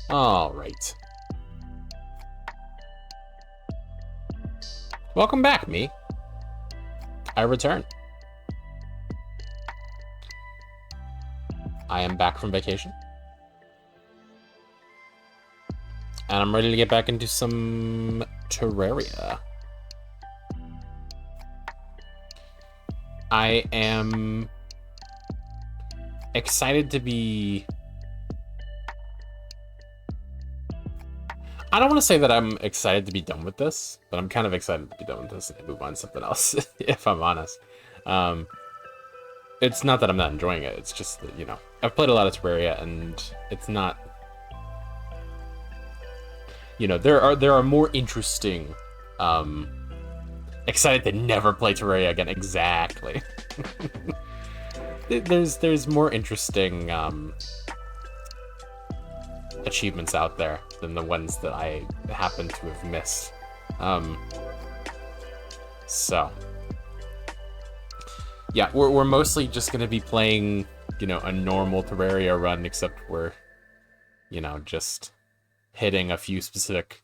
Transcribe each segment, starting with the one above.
All right. Welcome back, me. I return. I am back from vacation. And I'm ready to get back into some Terraria. I am excited to be... I don't want to say that I'm excited to be done with this, but I'm kind of excited to be done with this and move on to something else, if I'm honest. It's not that I'm not enjoying it, it's just that, you know, I've played a lot of Terraria, and it's not... You know, there are more interesting... Excited to never play Terraria again, exactly. There's more interesting achievements out there than the ones that I happen to have missed. So yeah, we're mostly just gonna be playing, you know, a normal Terraria run, except we're, you know, just hitting a few specific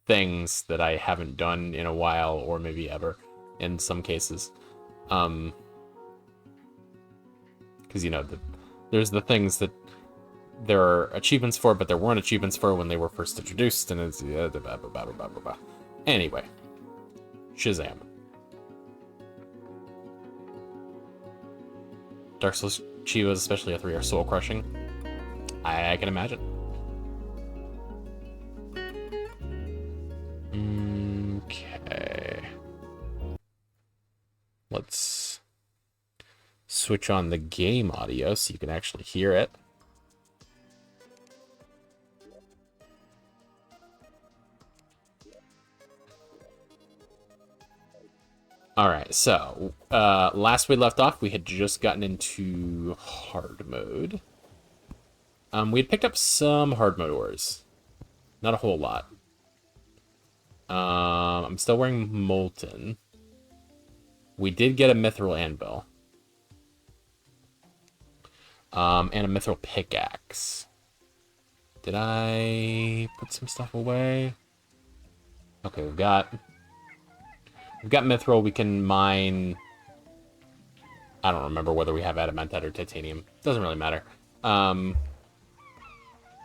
things that I haven't done in a while, or maybe ever in some cases. Because, you know, there's the things that there are achievements for, but there weren't achievements for when they were first introduced, and it's... Anyway. Shazam. Dark Souls Chivas, especially a 3, are soul crushing. I can imagine. Okay. Let's switch on the game audio so you can actually hear it. Alright, so, last we left off, we had just gotten into hard mode. We had picked up some hard mode ores. Not a whole lot. I'm still wearing Molten. We did get a Mithril Anvil. And a Mithril Pickaxe. Did I put some stuff away? Okay, we've got Mithril. We can mine... I don't remember whether we have Adamantite or Titanium. Doesn't really matter.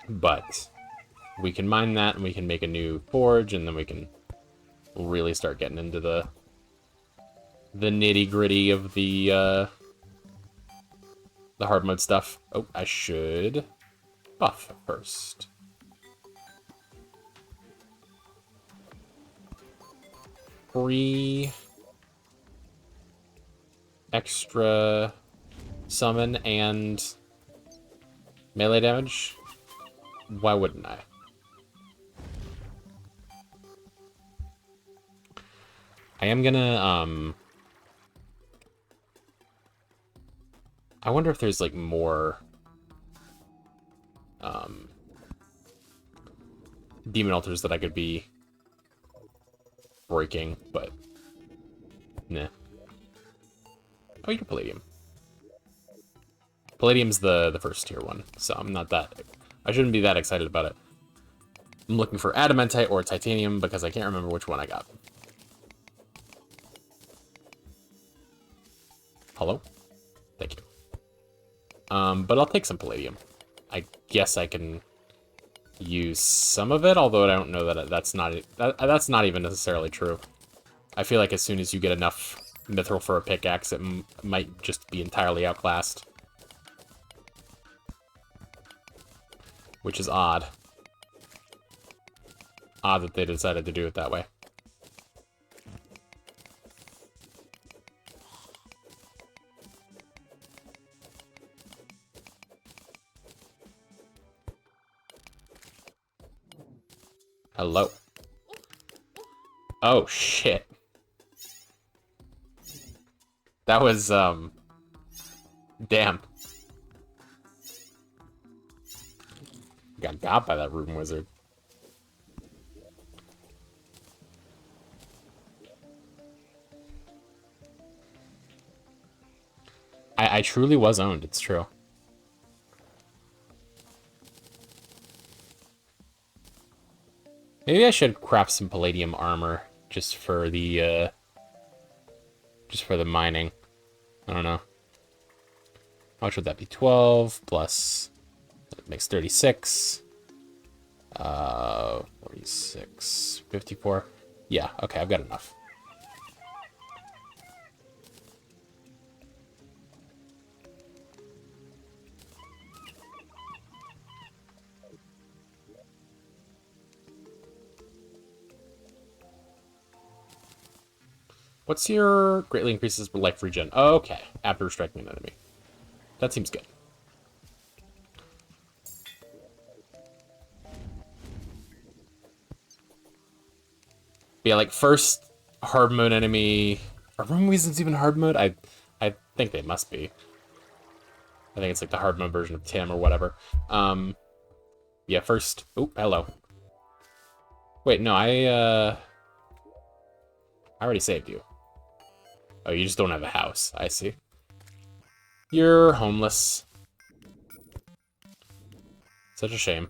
But we can mine that, and we can make a new forge, and then we can really start getting into the nitty-gritty of the hard mode stuff. Oh, I should buff first. Free extra summon and melee damage. Why wouldn't I? I am gonna, I wonder if there's, like, more, demon altars that I could be breaking, but, nah. Oh, you're Palladium. Palladium's the first tier one, so I'm not that... I shouldn't be that excited about it. I'm looking for Adamantite or Titanium, because I can't remember which one I got. Hello? Thank you. But I'll take some Palladium. I guess I can use some of it, although I don't know that that's not even necessarily true. I feel like as soon as you get enough Mithril for a pickaxe, it might just be entirely outclassed. Which is odd. Odd that they decided to do it that way. Hello. Oh, shit. That was, damn. Got by that Rune Wizard. I truly was owned, it's true. Maybe I should craft some palladium armor just for the mining. I don't know. How much would that be? 12 plus, that makes 36. 46, 54. Yeah, okay, I've got enough. What's your greatly increases life regen? Oh, okay, after striking an enemy. That seems good. But yeah, like first hard mode enemy. Are Room Weasels even hard mode? I think they must be. I think it's like the hard mode version of Tim or whatever. Yeah, first. Oh, hello. Wait, no, I already saved you. Oh, you just don't have a house. I see. You're homeless. Such a shame.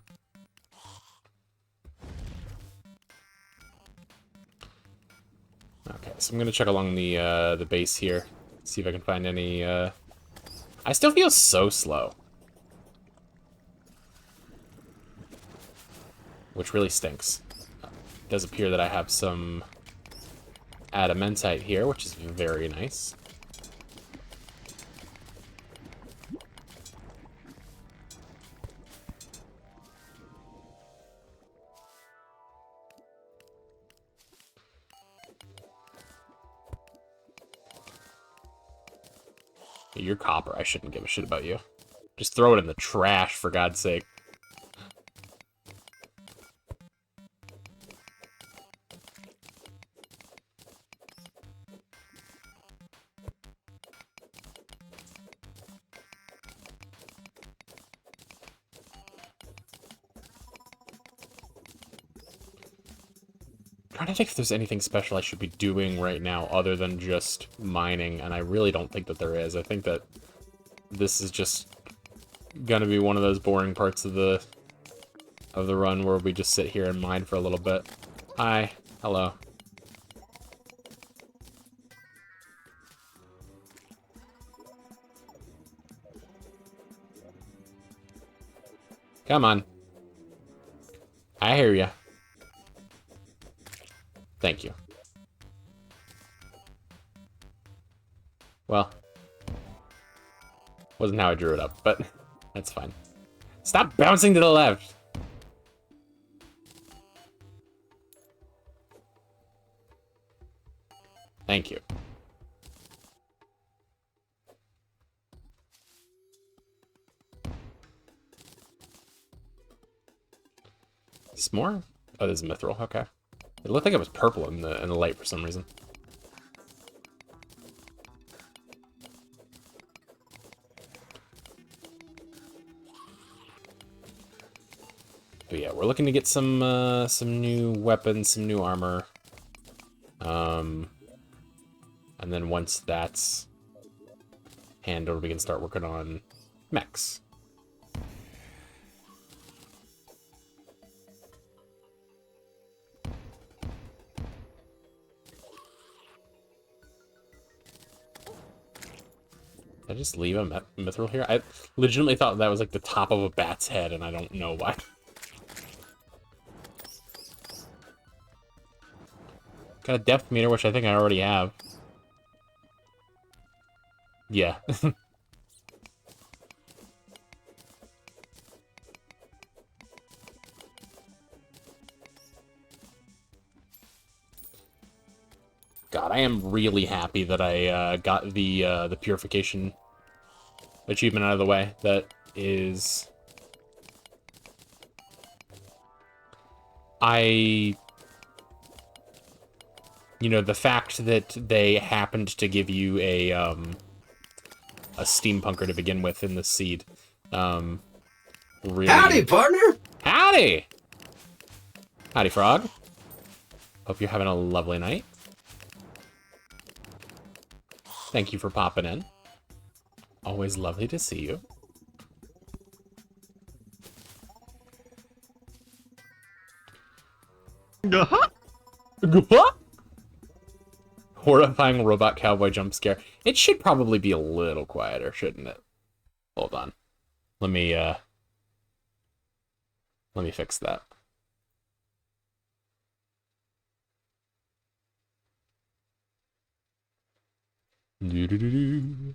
Okay, so I'm gonna check along the base here, see if I can find any. I still feel so slow, which really stinks. It does appear that I have some adamantite here, which is very nice. You're copper. I shouldn't give a shit about you. Just throw it in the trash, for God's sake. Trying to think if there's anything special I should be doing right now other than just mining, and I really don't think that there is. I think that this is just gonna be one of those boring parts of the run where we just sit here and mine for a little bit. Hi. Hello. Come on. I hear ya. Thank you. Well, wasn't how I drew it up, but that's fine. Stop bouncing to the left! Thank you. Is this more? Oh, this is mithril. Okay. It looked like it was purple in the light for some reason. But yeah, we're looking to get some new weapons, some new armor. And then once that's handled, we can start working on mechs. Did I just leave a mithril here? I legitimately thought that was like the top of a bat's head, and I don't know why. Got a depth meter, which I think I already have. Yeah. God, I am really happy that I got the purification achievement out of the way. That is... You know, the fact that they happened to give you a steampunker to begin with in the seed, really... Howdy, partner! Howdy! Howdy, Frog. Hope you're having a lovely night. Thank you for popping in. Always lovely to see you. Horrifying robot cowboy jump scare. It should probably be a little quieter, shouldn't it? Hold on. Let me fix that. Doo-doo-doo-doo.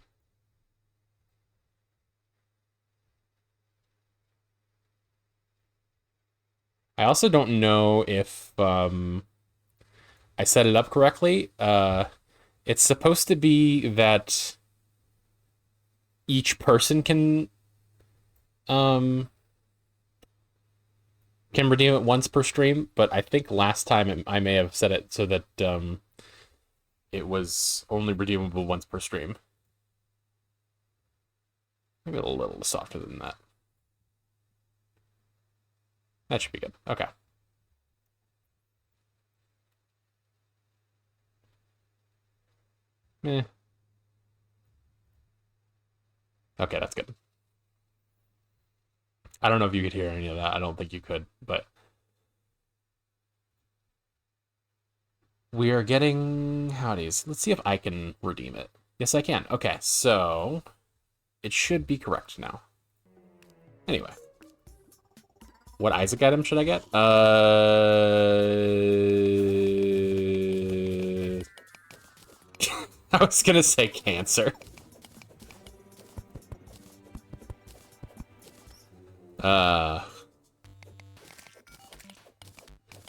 I also don't know if I set it up correctly. It's supposed to be that each person can redeem it once per stream, but I think last time I may have set it so that it was only redeemable once per stream. Maybe a little softer than that. That should be good. Okay. Eh. Okay, that's good. I don't know if you could hear any of that. I don't think you could, but we are getting howdies. Let's see if I can redeem it. Yes, I can. Okay, so it should be correct now. Anyway. What Isaac item should I get? I was gonna say cancer.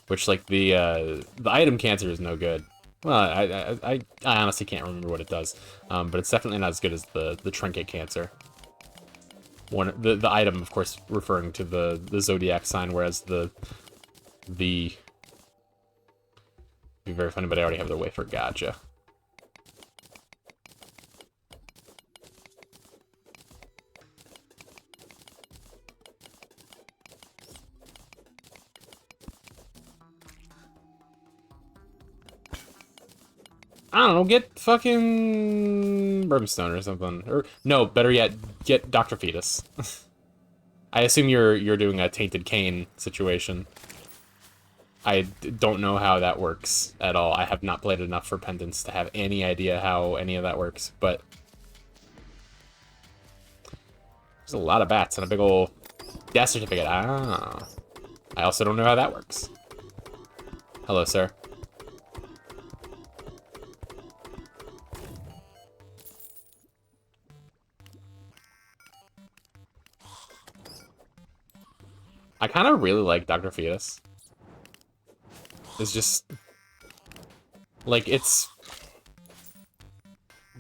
Which, like, the item cancer is no good. Well, I honestly can't remember what it does. But it's definitely not as good as the trinket cancer. The item, of course, referring to the zodiac sign, whereas the be very funny, but I already have the wafer. Gotcha. I don't know, get fucking brimstone or something. Or no, better yet, get Dr. Fetus. I assume you're doing a tainted cane situation. I don't know how that works at all. I have not played enough for Pendants to have any idea how any of that works, but there's a lot of bats and a big old death certificate. Ah. I also don't know how that works. Hello, sir. I kind of really like Dr. Fetus. It's just... like, it's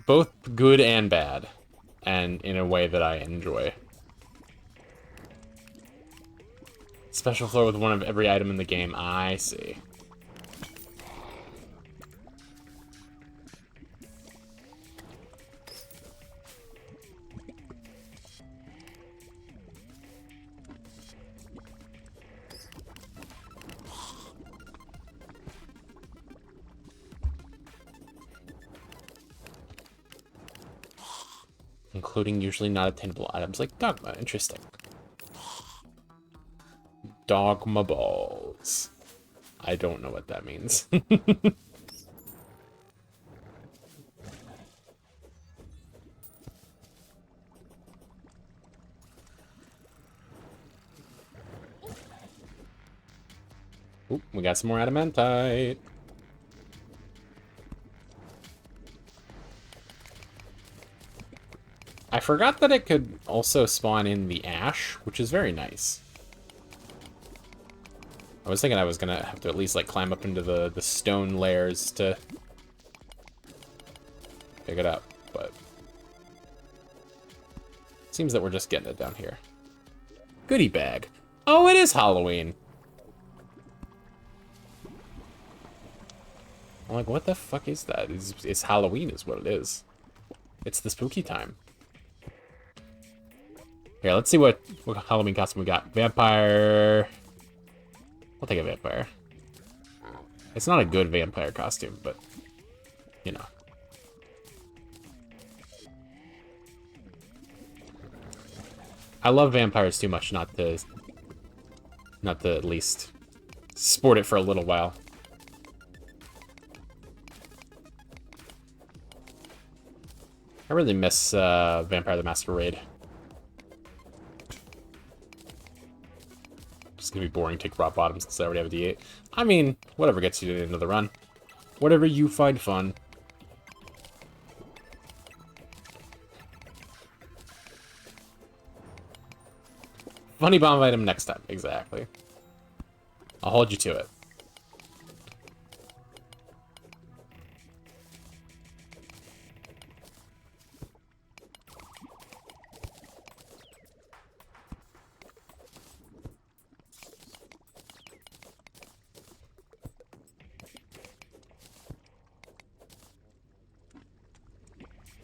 both good and bad, and in a way that I enjoy. Special floor with one of every item in the game. I see. Including usually not attainable items like Dogma. Interesting. Dogma balls. I don't know what that means. Oop, we got some more adamantite. I forgot that it could also spawn in the ash, which is very nice. I was thinking I was gonna have to at least like climb up into the stone layers to pick it up, but seems that we're just getting it down here. Goodie bag. Oh, it is Halloween. I'm like, what the fuck is that? It's Halloween is what it is. It's the spooky time. Here, let's see what Halloween costume we got. Vampire. I'll take a vampire. It's not a good vampire costume, but, you know. I love vampires too much not to at least sport it for a little while. I really miss Vampire the Masquerade. It's gonna be boring to take rock bottom since I already have a D8. I mean, whatever gets you to the end of the run. Whatever you find fun. Funny bomb item next time, exactly. I'll hold you to it.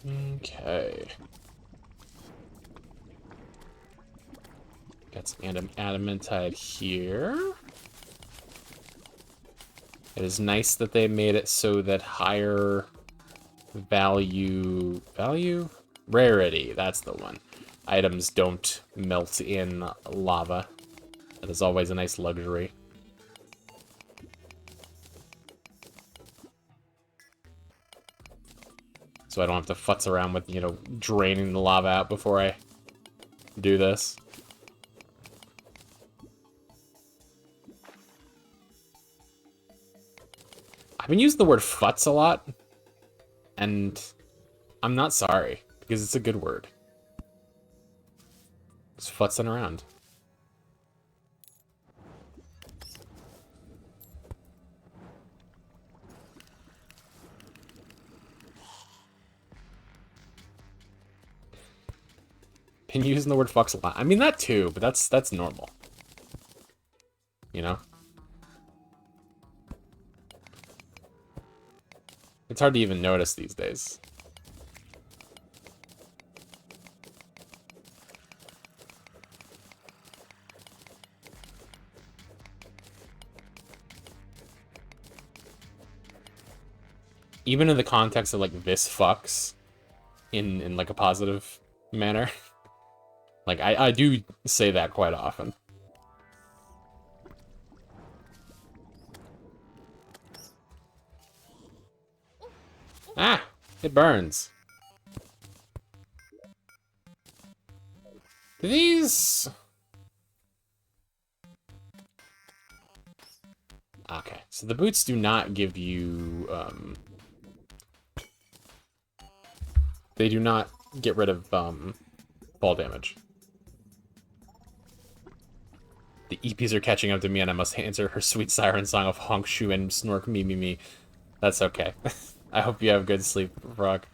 Okay. Got some adamantite here. It is nice that they made it so that higher rarity, that's the one. Items don't melt in lava. That is always a nice luxury. So I don't have to futz around with, you know, draining the lava out before I do this. I've been using the word futz a lot, and I'm not sorry, because it's a good word. Just futzing around. Been using the word fucks a lot. I mean, that too, but that's normal. You know? It's hard to even notice these days. Even in the context of, like, this fucks in like, a positive manner. Like, I do say that quite often. Ah! It burns. Do these... Okay, so the boots do not give you, they do not get rid of, fall damage. The EPs are catching up to me and I must answer her sweet siren song of honk, shoo, and snork me, me, me. That's okay. I hope you have good sleep, Frog.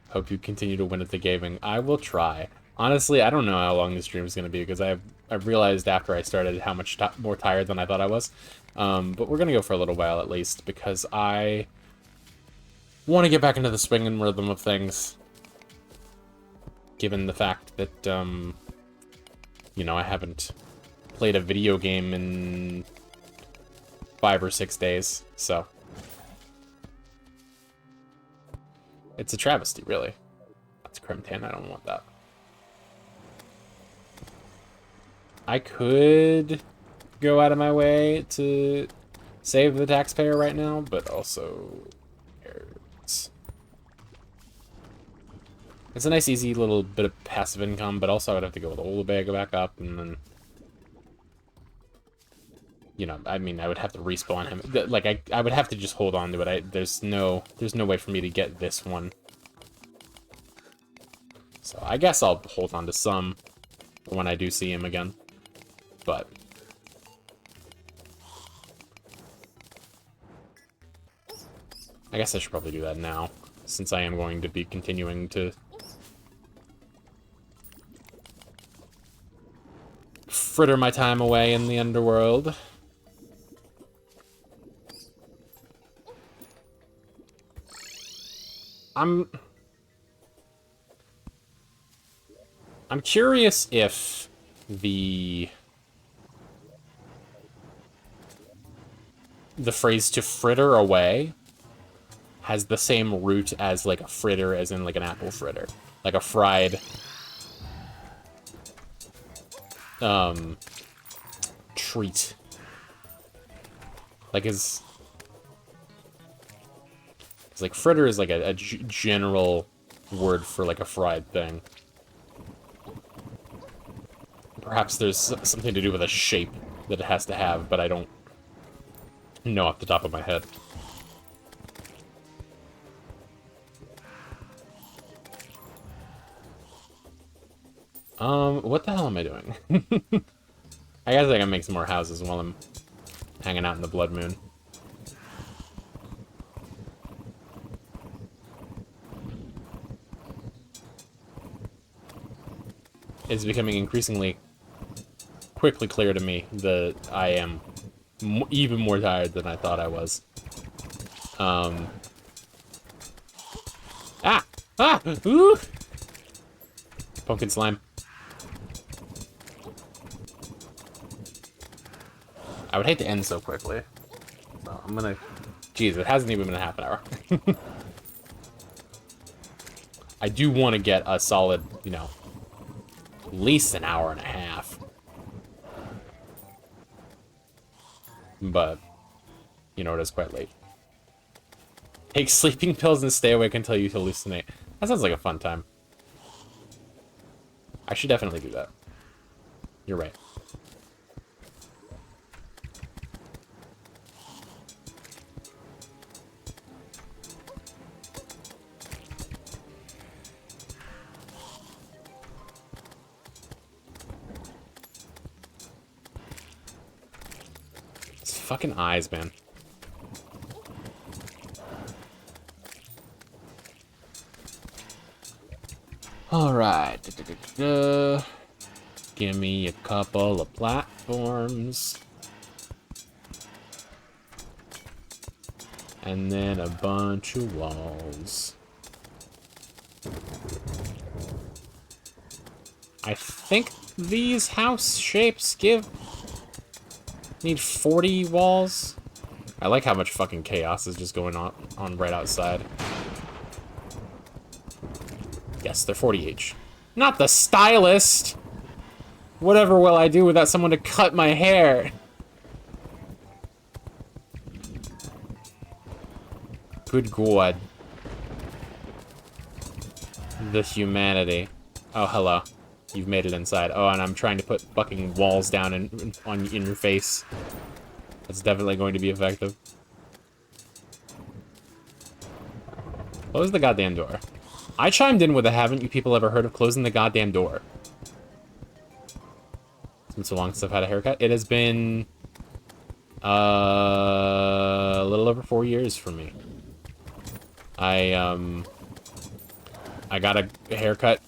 Hope you continue to win at the gaming. I will try. Honestly, I don't know how long this stream is going to be because I've realized after I started how much more tired than I thought I was. But we're going to go for a little while at least because I want to get back into the swing and rhythm of things. Given the fact that, you know, I haven't played a video game in 5 or 6 days, so. It's a travesty, really. That's Crim Tan, I don't want that. I could go out of my way to save the taxpayer right now, but also... It's a nice, easy little bit of passive income, but also I would have to go with Olubay, go back up, and then... You know, I mean, I would have to respawn him. Like, I would have to just hold on to it. There's no way for me to get this one. So I guess I'll hold on to some when I do see him again. But... I guess I should probably do that now, since I am going to be continuing to... fritter my time away in the underworld. I'm curious if the phrase to fritter away has the same root as like a fritter, as in like an apple fritter, like a fried treat. Like his... It's like fritter is like a general word for like a fried thing. Perhaps there's something to do with a shape that it has to have, but I don't know off the top of my head. What the hell am I doing? I guess I can make some more houses while I'm hanging out in the Blood Moon. It's becoming increasingly quickly clear to me that I am even more tired than I thought I was. Ah! Ah! Ooh! Pumpkin slime. I would hate to end so quickly. So I'm gonna... Jeez, it hasn't even been a half an hour. I do want to get a solid, you know, at least an hour and a half. But, you know, it is quite late. Take sleeping pills and stay awake until you hallucinate. That sounds like a fun time. I should definitely do that. You're right. It's fucking eyes, man. Alright. Give me a couple of platforms. And then a bunch of walls. I think these house shapes need 40 walls. I like how much fucking chaos is just going on right outside. Yes, they're 40 each. Not the stylist! Whatever will I do without someone to cut my hair? Good God. The humanity. Oh, hello. You've made it inside. Oh, and I'm trying to put fucking walls down in your face. That's definitely going to be effective. Close the goddamn door. I chimed in with a haven't you people ever heard of closing the goddamn door? It's been so long since I've had a haircut. It has been a little over 4 years for me. I got a haircut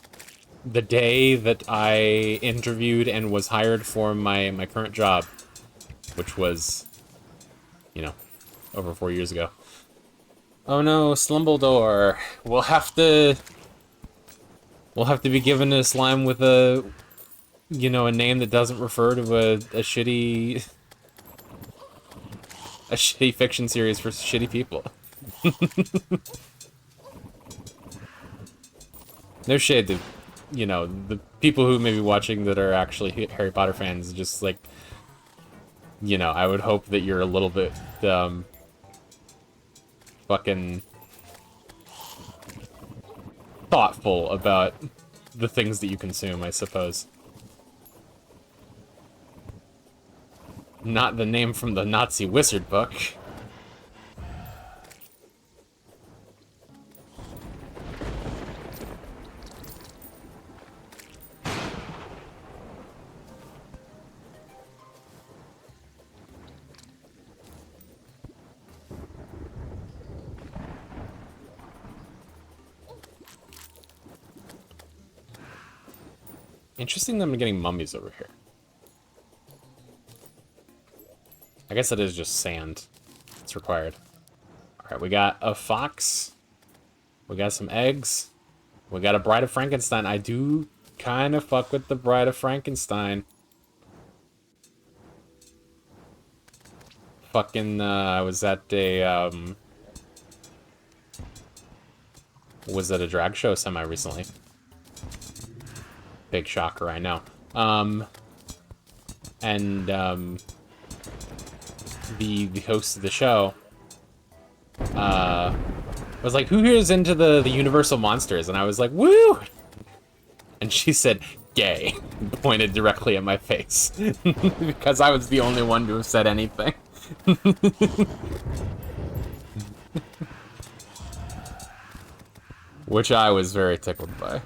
the day that I interviewed and was hired for my current job, which was, you know, over 4 years ago. Oh no, Slumbledore. We'll have to be given a slime with a, you know, a name that doesn't refer to a shitty fiction series for shitty people. No shade to, you know, the people who may be watching that are actually Harry Potter fans. Just like, you know, I would hope that you're a little bit fucking thoughtful about the things that you consume, I suppose. Not the name from the Nazi wizard book. Interesting that I'm getting mummies over here. I guess it is just sand. It's required. Alright, we got a fox. We got some eggs. We got a Bride of Frankenstein. I do kind of fuck with the Bride of Frankenstein. Fucking, I was at a, was at a drag show semi-recently. Big shocker, I know. and the host of the show was like, "Who here is into the Universal monsters?" And I was like, "Woo!" And she said, "Gay," pointed directly at my face because I was the only one to have said anything. Which I was very tickled by.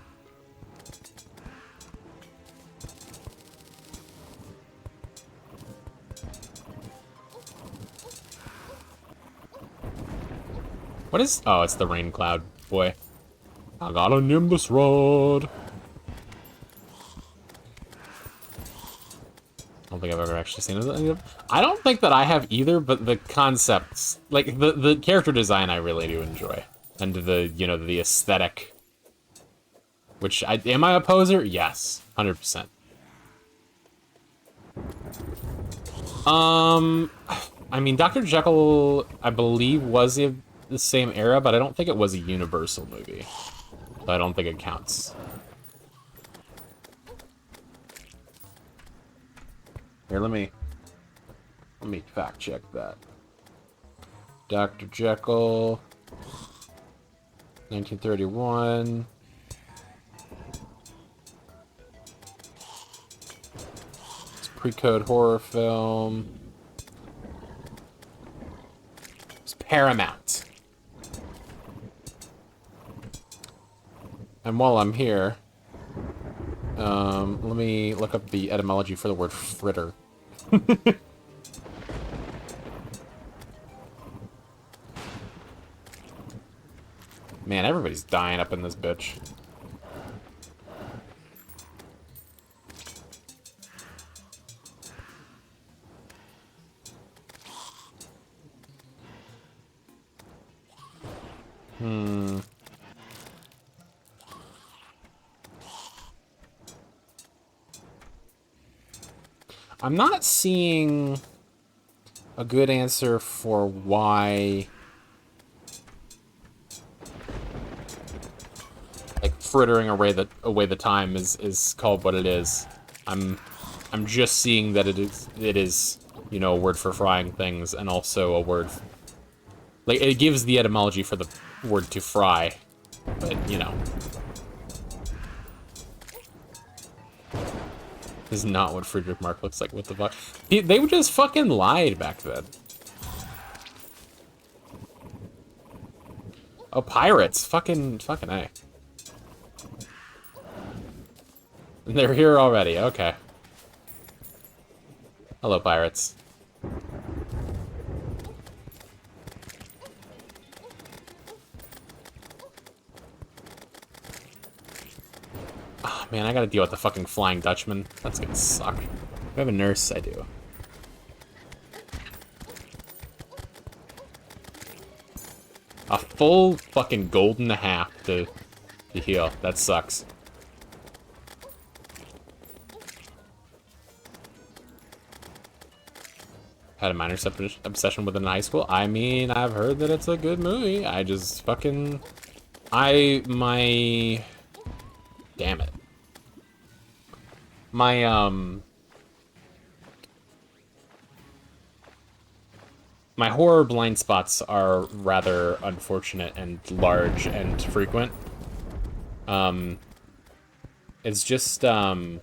What is... Oh, it's the rain cloud, boy. I got a Nimbus rod. I don't think I've ever actually seen it. I don't think that I have either, but the concepts... Like, the character design I really do enjoy. And the, you know, the aesthetic. Which, am I a poser? Yes. 100%. I mean, Dr. Jekyll, I believe, was the same era, but I don't think it was a Universal movie. So I don't think it counts. Here, let me fact check that. Dr. Jekyll, 1931. It's a pre-code horror film. It's Paramount. And while I'm here, let me look up the etymology for the word fritter. Man, everybody's dying up in this bitch. I'm not seeing a good answer for why, like, frittering away the time is called what it is. I'm just seeing that it is, you know, a word for frying things, and also a word, like, it gives the etymology for the word to fry, but, you know. This is not what Friedrich Mark looks like. What the fuck? They just fucking lied back then. Oh, pirates. Fucking A. They're here already. Okay. Hello, pirates. Oh, man, I gotta deal with the fucking Flying Dutchman. That's gonna suck. Do I have a nurse? I do. A full fucking gold and a half to heal. That sucks. Had a minor obsession with it in high school. I mean, I've heard that it's a good movie. I just fucking... Damn it. My horror blind spots are rather unfortunate and large and frequent. It's just, I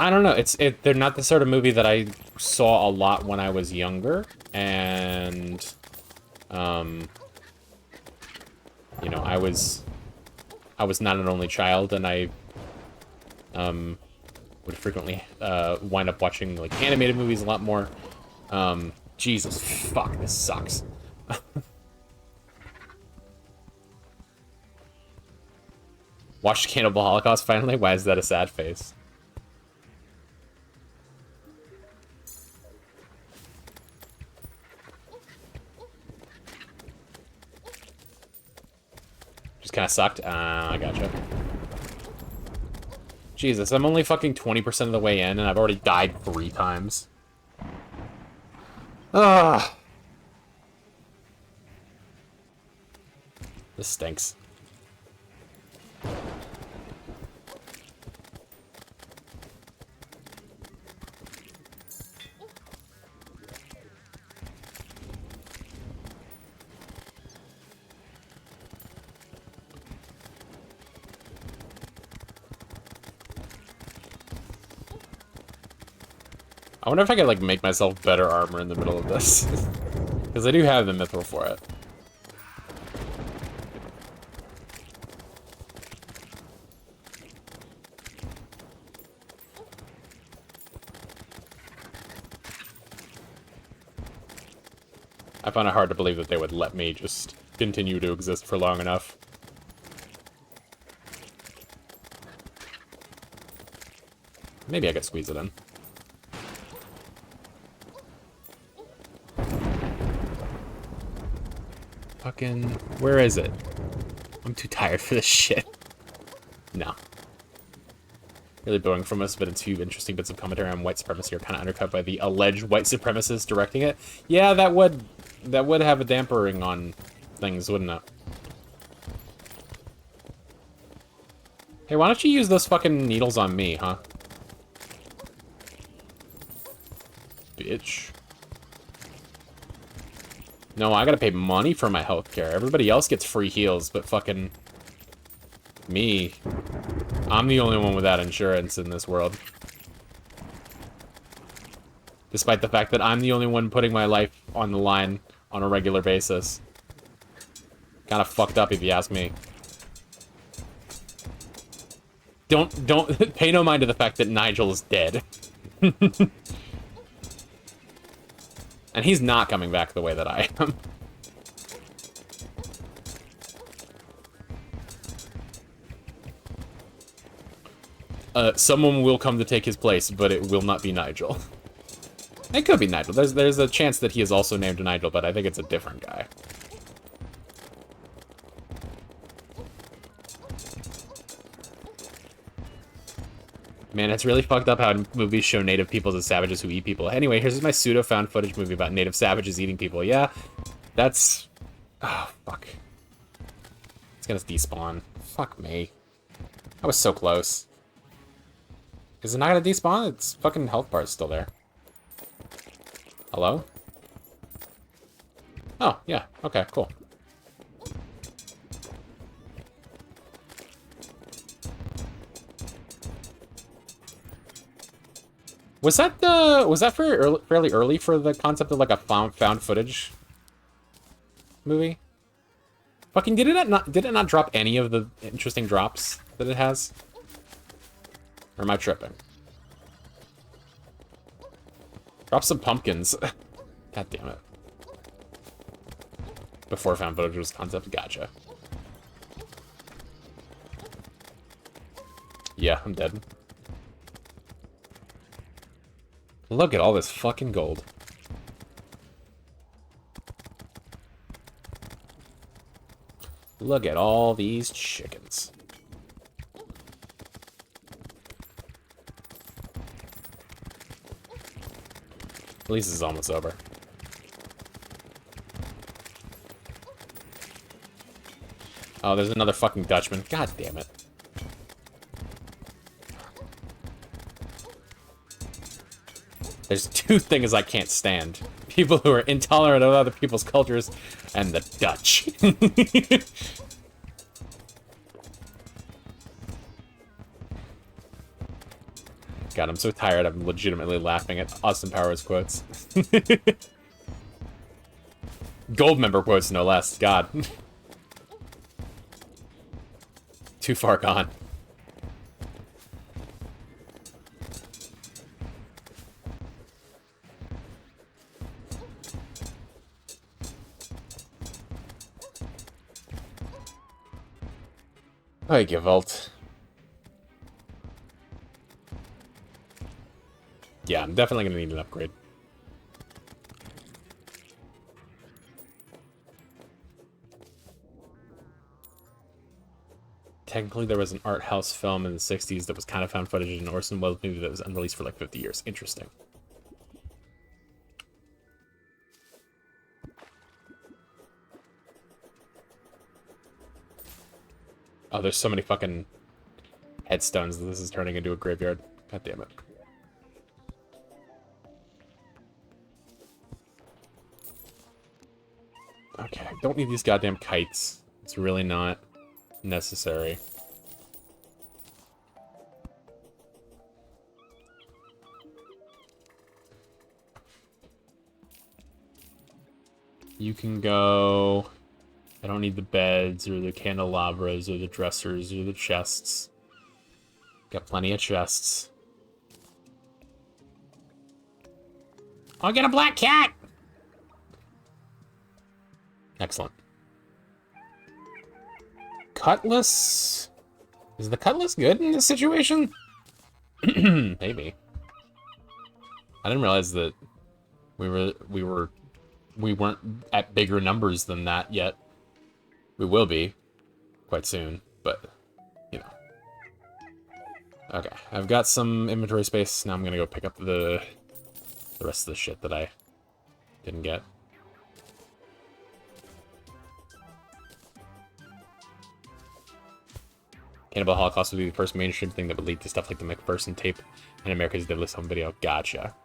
don't know, they're not the sort of movie that I saw a lot when I was younger, and, you know, I was not an only child, and I, would frequently, wind up watching, like, animated movies a lot more. Jesus, fuck, this sucks. Watched Cannibal Holocaust finally? Why is that a sad face? Just kinda sucked? I gotcha. Jesus, I'm only fucking 20% of the way in, and I've already died 3 times. Ah. This stinks. I wonder if I could, like, make myself better armor in the middle of this. Because I do have the mithril for it. I find it hard to believe that they would let me just continue to exist for long enough. Maybe I could squeeze it in. Fucking... where is it? I'm too tired for this shit. No. Really boring from us, but a few interesting bits of commentary on white supremacy are kind of undercut by the alleged white supremacists directing it. Yeah, that would have a dampering on things, wouldn't it? Hey, why don't you use those fucking needles on me, huh? Bitch. No, I gotta pay money for my healthcare. Everybody else gets free heals, but fucking... me. I'm the only one without insurance in this world. Despite the fact that I'm the only one putting my life on the line on a regular basis. Kinda fucked up if you ask me. Don't pay no mind to the fact that Nigel is dead. And he's not coming back the way that I am. Someone will come to take his place, but it will not be Nigel. It could be Nigel. There's a chance that he is also named Nigel, but I think it's a different guy. Man, it's really fucked up how movies show native peoples as savages who eat people. Anyway, here's my pseudo-found footage movie about native savages eating people. Yeah, that's... oh, fuck. It's gonna despawn. Fuck me. I was so close. Is it not gonna despawn? Its fucking health bar is still there. Hello? Oh, yeah. Okay, cool. Was that fairly early for the concept of like a found footage movie? Fucking did it not drop any of the interesting drops that it has? Or am I tripping? Drop some pumpkins. God damn it. Before found footage was concept, gotcha. Yeah, I'm dead. Look at all this fucking gold. Look at all these chickens. At least this is almost over. Oh, there's another fucking Dutchman. God damn it. There's two things I can't stand. People who are intolerant of other people's cultures, and the Dutch. God, I'm so tired, I'm legitimately laughing at Austin Powers quotes. Gold member quotes, no less. God. Too far gone. Hi, Gewalt. Yeah, I'm definitely gonna need an upgrade. Technically, there was an art house film in the 60s that was kind of found footage in an Orson Welles movie that was unreleased for like 50 years. Interesting. Oh, there's so many fucking headstones that this is turning into a graveyard. God damn it. Okay, don't need these goddamn kites. It's really not necessary. You can go... I don't need the beds, or the candelabras, or the dressers, or the chests. Got plenty of chests. Oh, I got a black cat! Excellent. Cutlass? Is the cutlass good in this situation? Maybe. I didn't realize that we weren't at bigger numbers than that yet. We will be quite soon, but you know. Okay, I've got some inventory space. Now I'm gonna go pick up the rest of the shit that I didn't get. Cannibal Holocaust would be the first mainstream thing that would lead to stuff like the McPherson tape and America's Deadliest Home Video. Gotcha.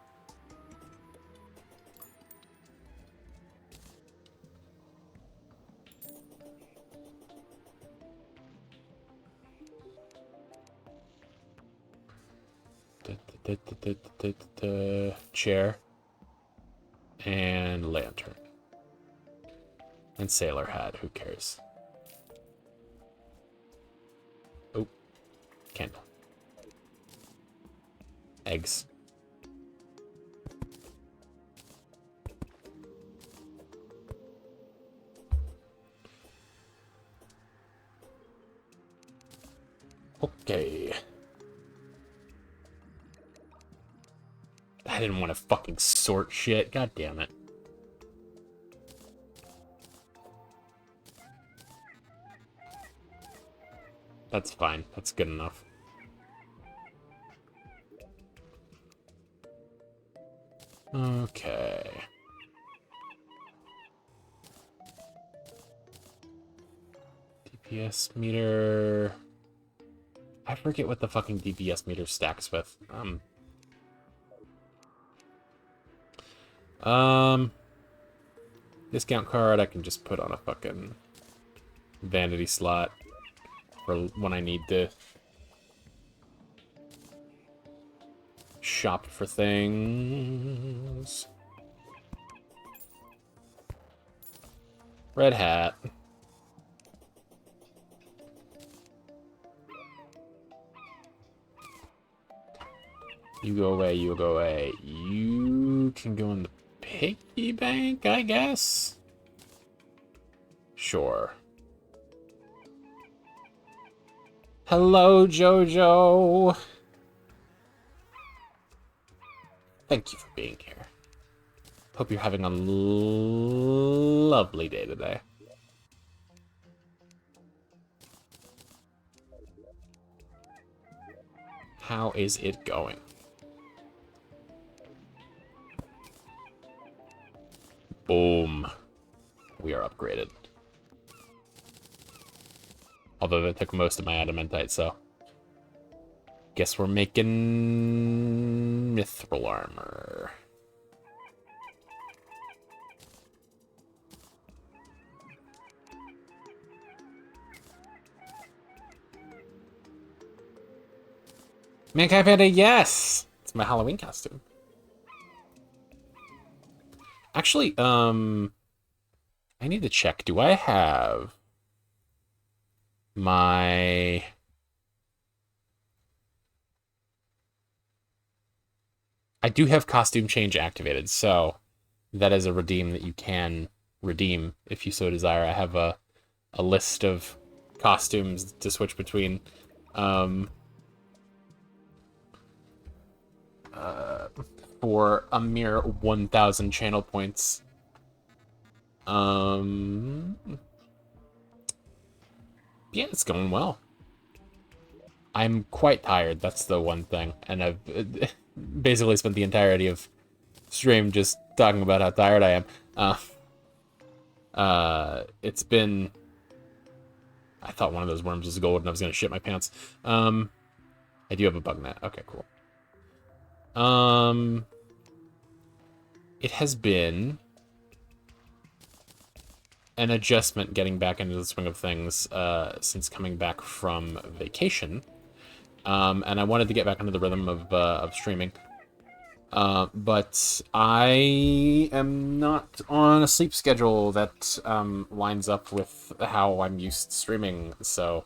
Chair. And lantern. And sailor hat, who cares? Oh. Candle. Eggs. Okay. I didn't want to fucking sort shit. God damn it. That's fine. That's good enough. Okay. DPS meter... I forget what the fucking DPS meter stacks with. Discount card I can just put on a fucking vanity slot for when I need to shop for things. Red hat. You go away, you go away. You can go in the piggy bank, I guess? Sure. Hello, Jojo. Thank you for being here. Hope you're having a lovely day today. How is it going? Boom. We are upgraded. Although that took most of my adamantite, so... Guess we're making... mithril armor. Mankind Panda, yes! It's my Halloween costume. Actually, I need to check. Do I have my... I do have costume change activated, so that is a redeem that you can redeem if you so desire. I have a list of costumes to switch between. For a mere 1,000 channel points. Yeah, it's going well. I'm quite tired, that's the one thing. And I've basically spent the entirety of stream just talking about how tired I am. It's been... I thought one of those worms was gold and I was gonna shit my pants. I do have a bug net. Okay, cool. It has been an adjustment getting back into the swing of things since coming back from vacation. And I wanted to get back into the rhythm of streaming. But I am not on a sleep schedule that lines up with how I'm used to streaming. So,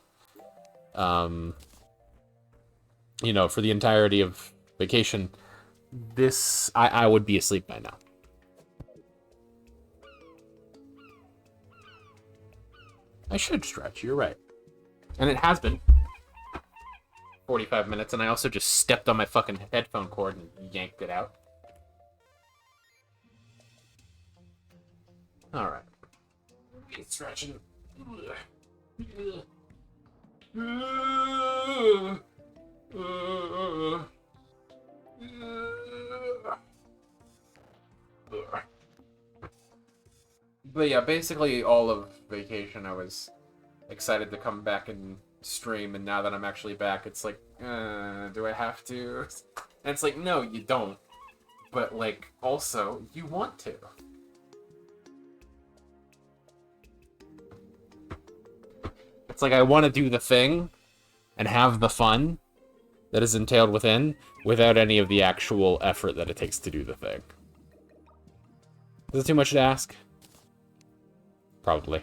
you know, for the entirety of vacation, I would be asleep by now. I should stretch, you're right. And it has been 45 minutes, and I also just stepped on my fucking headphone cord and yanked it out. Alright. Stretching. But yeah, basically all of vacation I was excited to come back and stream, and now that I'm actually back, it's like, do I have to? And it's like, no, you don't. But, like, also, you want to. It's like I want to do the thing and have the fun that is entailed within without any of the actual effort that it takes to do the thing. Is it too much to ask? Probably.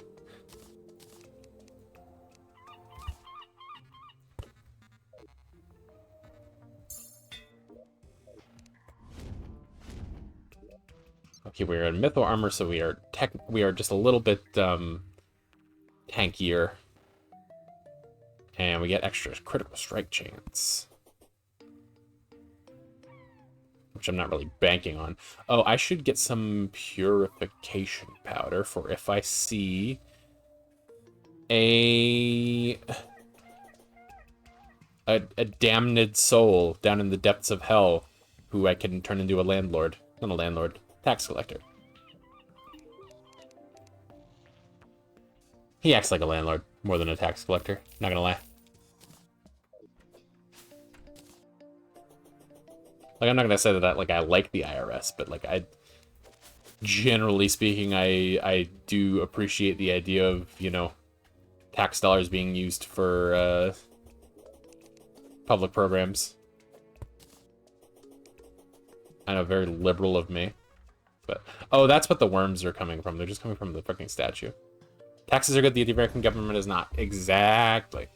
Okay, we're in mythical armor, so we are just a little bit tankier. And we get extra critical strike chance. Which I'm not really banking on. Oh, I should get some purification powder for if I see a damned soul down in the depths of hell who I can turn into a landlord. Not a landlord, tax collector. He acts like a landlord more than a tax collector, not gonna lie. Like, I'm not gonna say that like I like the IRS, but like generally speaking, I do appreciate the idea of, you know, tax dollars being used for public programs. I know, very liberal of me. But oh, that's what the worms are coming from. They're just coming from the freaking statue. Taxes are good, the American government is not. Exactly.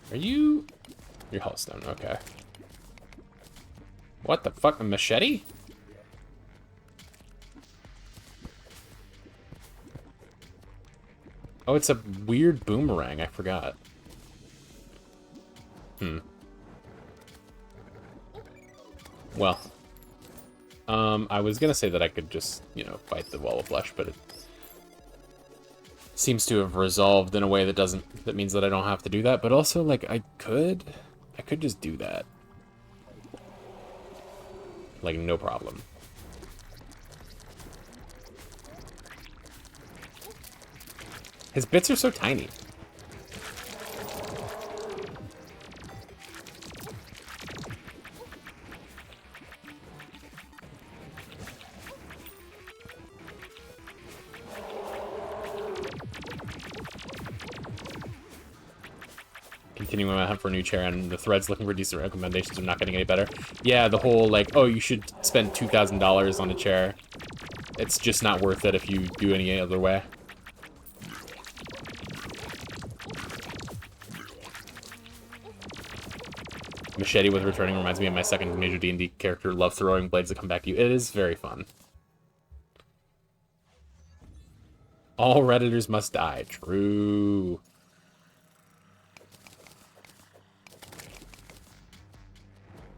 Are you... You're Hellstone, okay. What the fuck, a machete? Oh, it's a weird boomerang, I forgot. Well. I was gonna say that I could just, you know, fight the wall of flesh, but it seems to have resolved in a way that means that I don't have to do that, but also, like, I could just do that. Like, no problem. His bits are so tiny. Continuing my hunt for a new chair, and the threads looking for decent recommendations are not getting any better. Yeah, the whole, like, oh, you should spend $2,000 on a chair. It's just not worth it if you do any other way. Machete with returning reminds me of my second major D&D character. Love throwing blades that come back to you. It is very fun. All Redditors must die. True.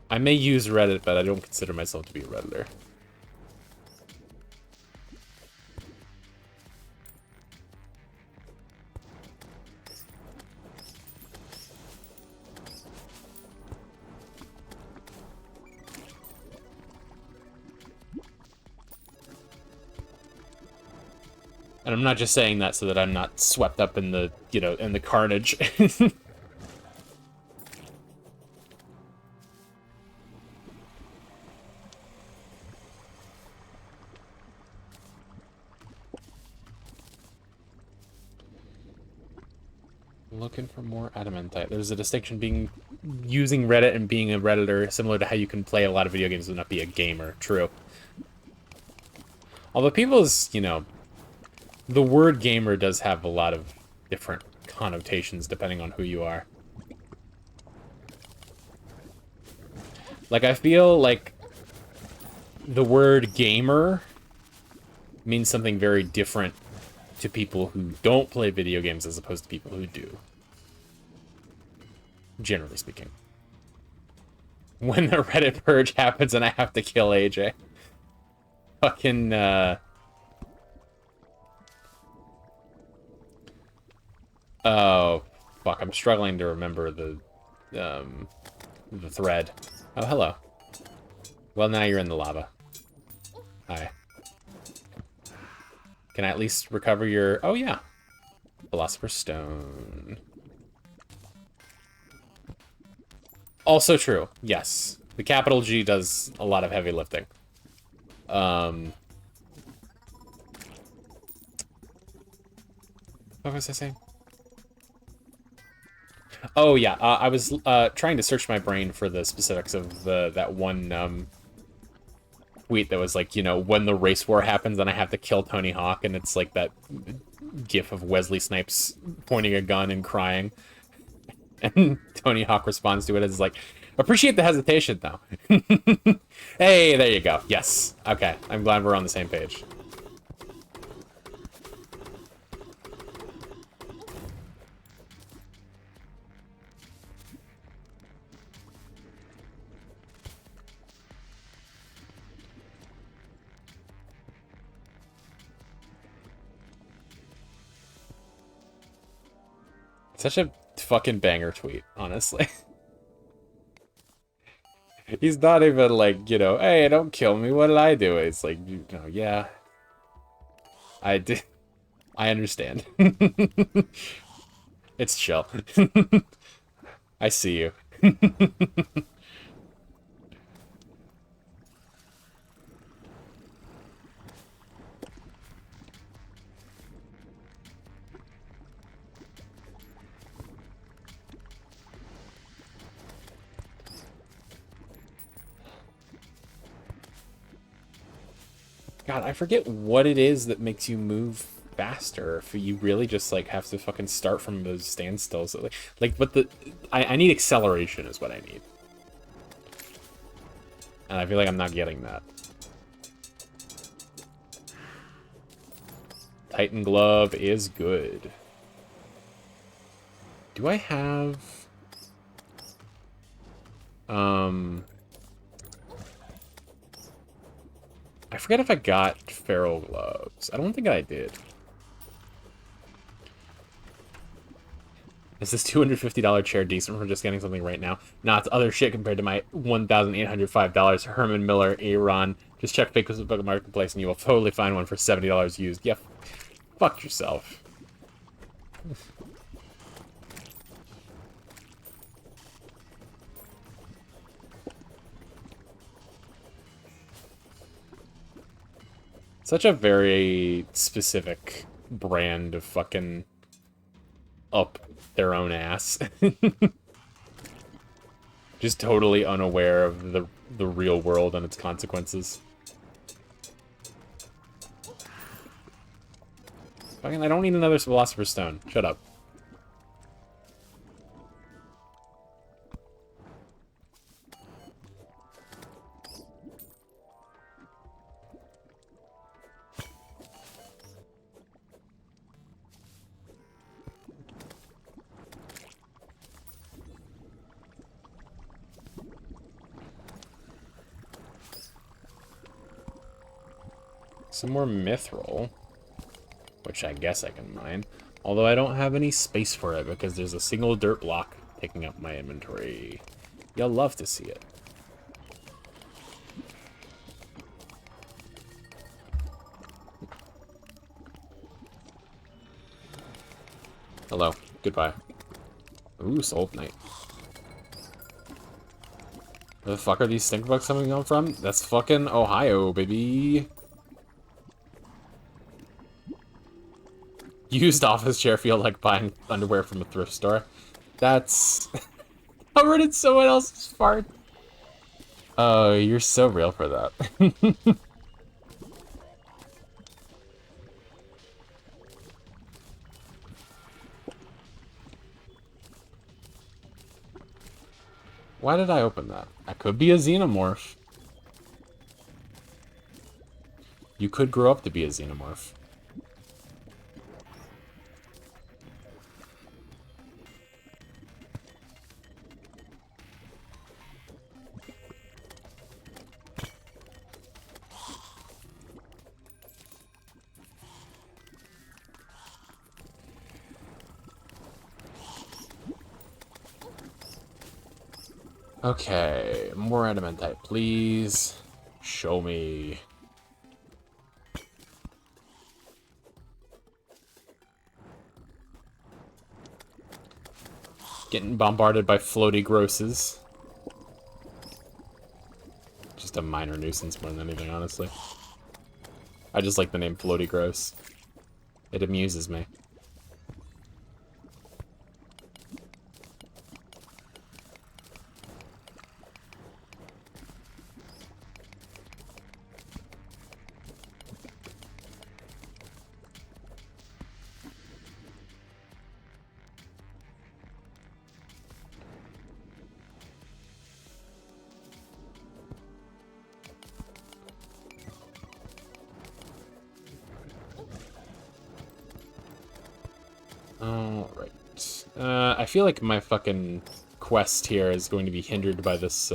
I may use Reddit, but I don't consider myself to be a Redditor. And I'm not just saying that so that I'm not swept up in the, you know, in the carnage. Looking for more adamantite. There's a distinction being using Reddit and being a Redditor, similar to how you can play a lot of video games and not be a gamer. True. Although people's, you know, the word gamer does have a lot of different connotations depending on who you are. Like, I feel like the word gamer means something very different to people who don't play video games as opposed to people who do. Generally speaking. When the Reddit purge happens and I have to kill AJ. Fucking, oh, fuck, I'm struggling to remember the thread. Oh, hello. Well, now you're in the lava. Hi. Can I at least recover your... Oh, yeah. Philosopher's Stone. Also true. Yes. The capital G does a lot of heavy lifting. What was I saying? Oh, yeah. I was trying to search my brain for the specifics of that one tweet that was like, you know, when the race war happens, then I have to kill Tony Hawk, and it's like that gif of Wesley Snipes pointing a gun and crying. And Tony Hawk responds to it as like, appreciate the hesitation, though. Hey, there you go. Yes. Okay. I'm glad we're on the same page. Such a fucking banger tweet, honestly. He's not even like, you know, hey, don't kill me, what did I do? It's like, you know, yeah. I did. I understand. It's chill. I see you. God, I forget what it is that makes you move faster. If you really just like have to fucking start from those standstills, but I need acceleration is what I need, and I feel like I'm not getting that. Titan glove is good. Do I have I forget if I got feral gloves. I don't think I did. Is this $250 chair decent for just getting something right now? Nah, it's other shit compared to my $1,805 Herman Miller Aaron. Just check Facebook Marketplace and you will totally find one for $70 used. Yeah, fuck yourself. Such a very specific brand of fucking up their own ass. Just totally unaware of the real world and its consequences. Fucking, I don't need another Philosopher's Stone. Shut up. Some more mithril, which I guess I can mine. Although I don't have any space for it because there's a single dirt block taking up my inventory. You'll love to see it. Hello. Goodbye. Ooh, Soul Knight. Where the fuck are these stink bugs coming from? That's fucking Ohio, baby. used office chair feel like buying underwear from a thrift store? That's covered in someone else's fart. Oh, you're so real for that. Why did I open that? I could be a xenomorph. You could grow up to be a xenomorph. Okay, more adamantite, please. Show me. Getting bombarded by floaty grosses. Just a minor nuisance more than anything, honestly. I just like the name Floaty Gross. It amuses me. Alright. I feel like my fucking quest here is going to be hindered by this,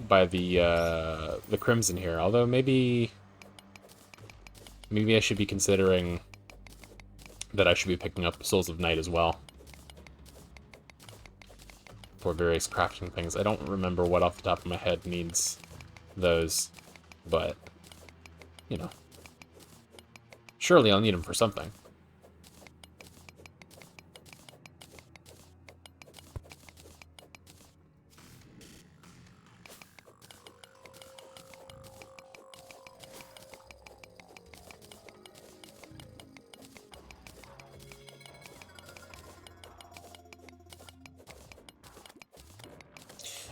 by the Crimson here. Although maybe I should be considering that I should be picking up Souls of Night as well. For various crafting things. I don't remember what off the top of my head needs those, but, you know. Surely I'll need them for something.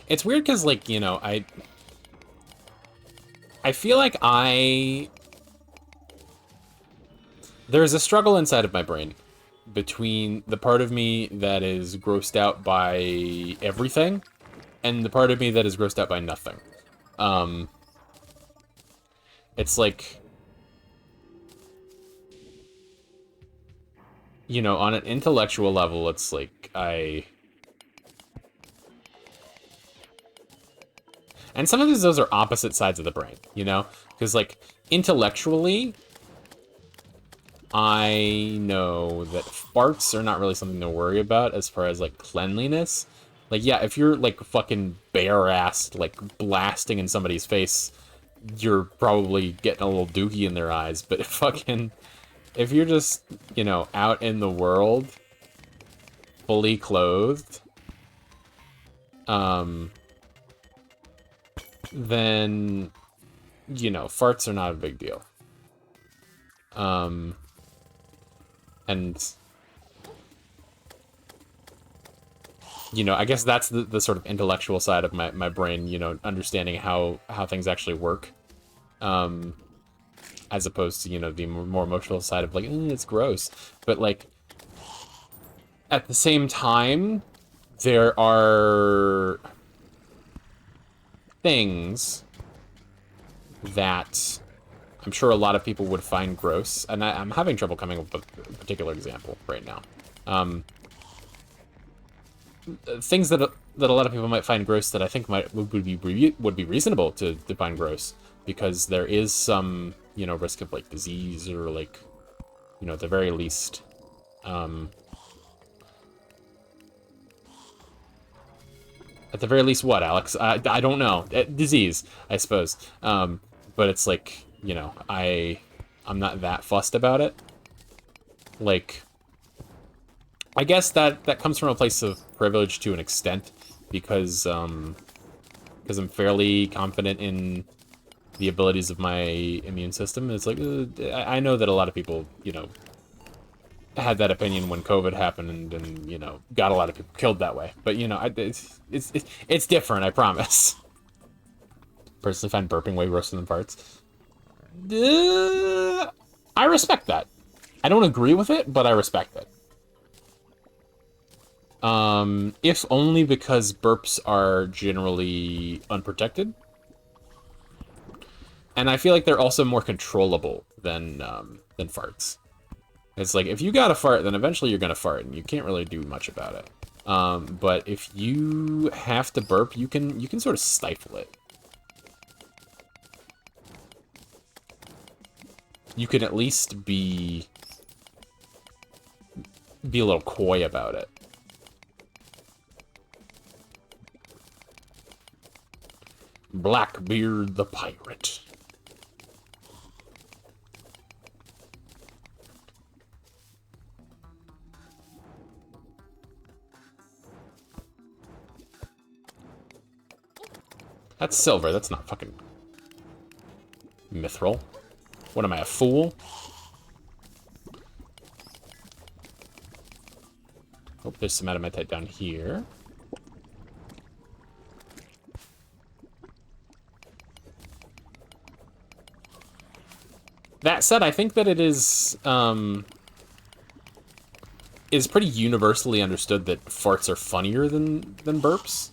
It's weird because, like, you know, I feel like there's a struggle inside of my brain between the part of me that is grossed out by everything and the part of me that is grossed out by nothing. It's like, you know, on an intellectual level, it's like and sometimes those are opposite sides of the brain, you know? Because, like, intellectually, I know that farts are not really something to worry about as far as, like, cleanliness. Like, yeah, if you're, like, fucking bare-assed, like, blasting in somebody's face, you're probably getting a little dookie in their eyes. But fucking, if you're just, you know, out in the world, fully clothed, then, you know, farts are not a big deal. And, you know, I guess that's the sort of intellectual side of my brain, you know, understanding how things actually work. As opposed to, you know, the more emotional side of, like, it's gross. But, like, at the same time, there are things that I'm sure a lot of people would find gross, and I'm having trouble coming up with a particular example right now. Things that a lot of people might find gross that I think would be reasonable to find gross, because there is some, you know, risk of, like, disease or, like, you know, at the very least, at the very least, what, Alex? I don't know. Disease, I suppose. But it's like, you know, I'm not that fussed about it. Like, I guess that comes from a place of privilege to an extent, because I'm fairly confident in the abilities of my immune system. It's like, I know that a lot of people, you know, had that opinion when COVID happened and, you know, got a lot of people killed that way. But, you know, it's different, I promise. Personally find burping way worse than farts. I respect that. I don't agree with it, but I respect it. If only because burps are generally unprotected. And I feel like they're also more controllable than farts. It's like, if you got to fart, then eventually you're going to fart, and you can't really do much about it. But if you have to burp, you can sort of stifle it. You can at least be a little coy about it. Blackbeard the Pirate. That's silver, that's not fucking mithril. What am I, a fool? Oh, there's some adamanite down here. That said, I think that it is pretty universally understood that farts are funnier than burps.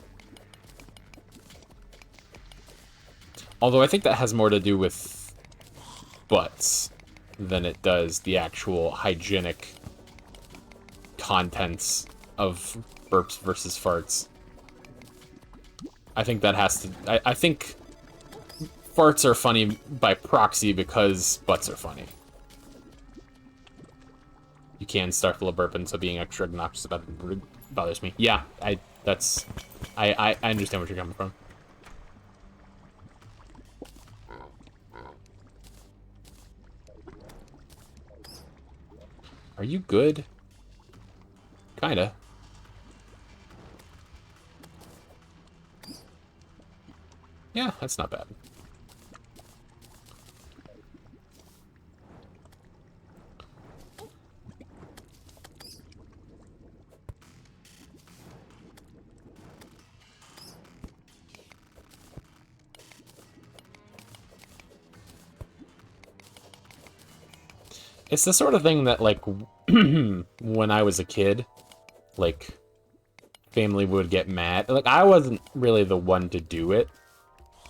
Although I think that has more to do with butts than it does the actual hygienic contents of burps versus farts. I think that has to... I think farts are funny by proxy because butts are funny. You can stifle a burp, and so being extra obnoxious about it bothers me. Yeah, I understand where you're coming from. Are you good? Kinda. Yeah, that's not bad. It's the sort of thing that, like, when I was a kid, like, family would get mad. Like, I wasn't really the one to do it,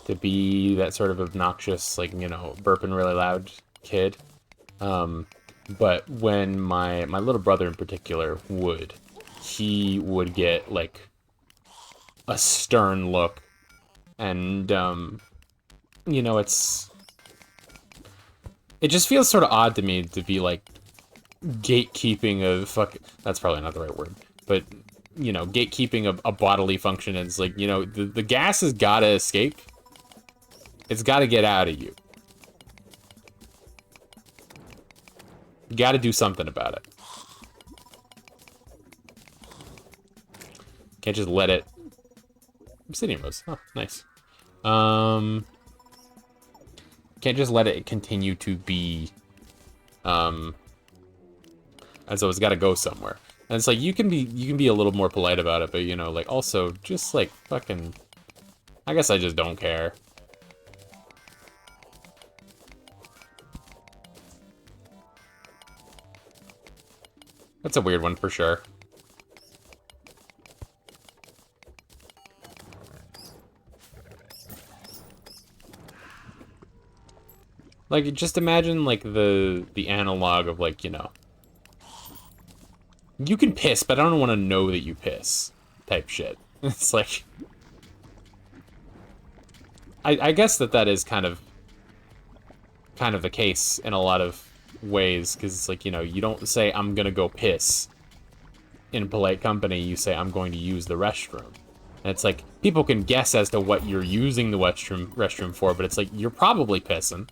to be that sort of obnoxious, like, you know, burping really loud kid. But when my little brother in particular would, he would get, like, a stern look. And, you know, it just feels sort of odd to me to be, like, gatekeeping of that's probably not the right word, but, you know, gatekeeping a bodily function. It's like, you know, the gas has got to escape. It's got to get out of you. You got to do something about it. Can't just let it... Obsidian rose. Oh, nice. Can't just let it continue to be, and so it's got to go somewhere. And it's like, you can be a little more polite about it, but, you know, like, also, just, like, fucking, I guess I just don't care. That's a weird one, for sure. Like, just imagine, like, the analog of, like, you know, you can piss, but I don't want to know that you piss type shit. It's like, I guess that is kind of the case in a lot of ways, because it's like, you know, you don't say, I'm gonna go piss in polite company, you say, I'm going to use the restroom. And it's like, people can guess as to what you're using the restroom for, but it's like, you're probably pissing.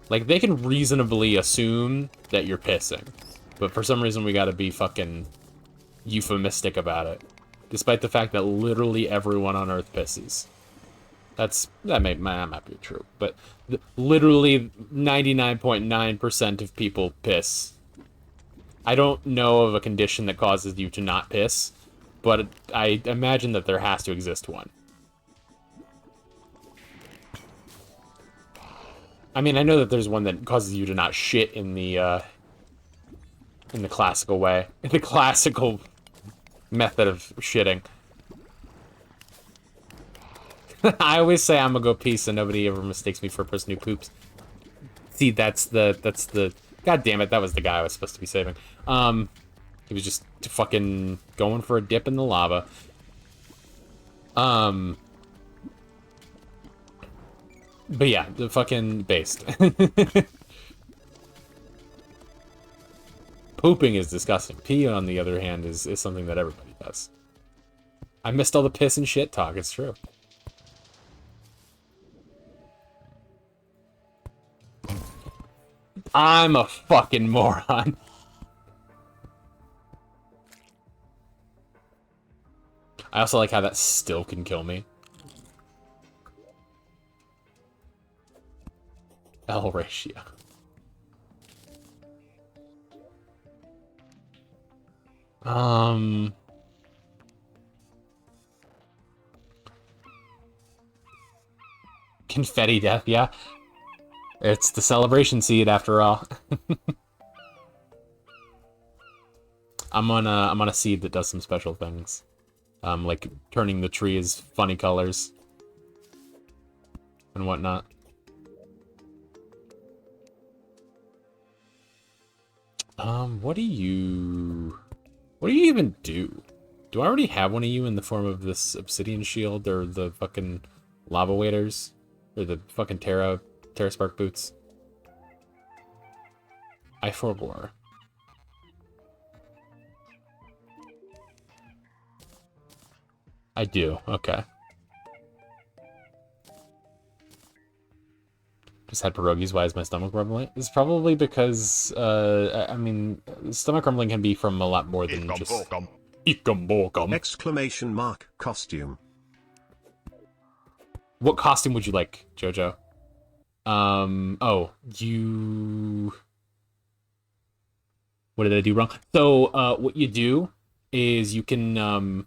Like, they can reasonably assume that you're pissing. But for some reason, we gotta be fucking euphemistic about it. despite the fact that literally everyone on Earth pisses. That might be true, but literally 99.9% of people piss. I don't know of a condition that causes you to not piss, but I imagine that there has to exist one. I mean, I know that there's one that causes you to not shit in the classical way, in the classical method of shitting. I always say I'm gonna go pee so nobody ever mistakes me for a person who poops. See, that's the... God damn it, that was the guy I was supposed to be saving. He was just fucking going for a dip in the lava. But yeah, the fucking based. Pooping is disgusting. Pee, on the other hand, is something that everybody does. I missed all the piss and shit talk, it's true. I'm a fucking moron. I also like how that still can kill me. L ratio. Confetti death, yeah. It's the celebration seed after all. I'm on a seed that does some special things. Like turning the trees funny colors and whatnot. What do you even do? Do I already have one of you in the form of this obsidian shield or the fucking lava waders? Or the fucking Terra Spark boots? I forbore. I do, okay. Just had pierogies, why is my stomach rumbling? It's probably because, I mean, stomach rumbling can be from a lot more than just... Exclamation mark, costume. What costume would you like, Jojo? Oh, you... What did I do wrong? So, what you do is you can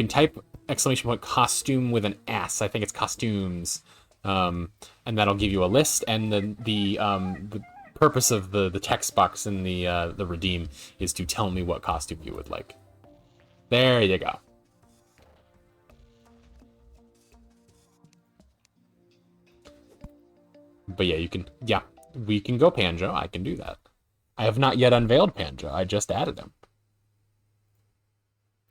type exclamation point costume with an S. I think it's costumes. And that'll give you a list, and the purpose of the text box in the redeem is to tell me what costume you would like. There you go. But yeah, we can go Panjo. I can do that. I have not yet unveiled Panjo. I just added him.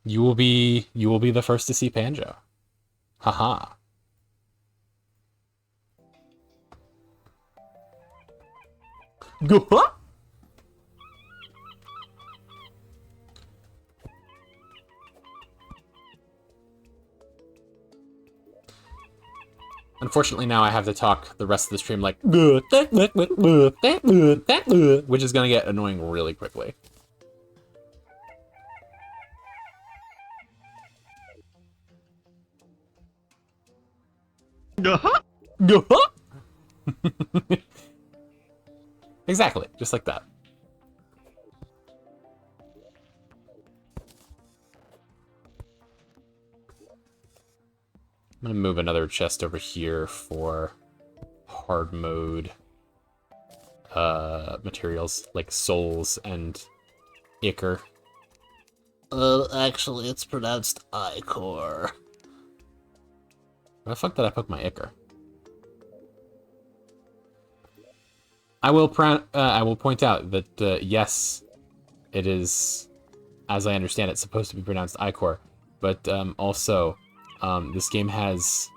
You will be the first to see Panjo. Haha. Go. Unfortunately, now I have to talk the rest of the stream like, which is gonna get annoying really quickly. Exactly, just like that. I'm gonna move another chest over here for hard mode materials like souls and ichor. Actually, it's pronounced ichor. Where the fuck did I put my ichor? I will point out that yes, it is, as I understand it, supposed to be pronounced ichor, but also this game has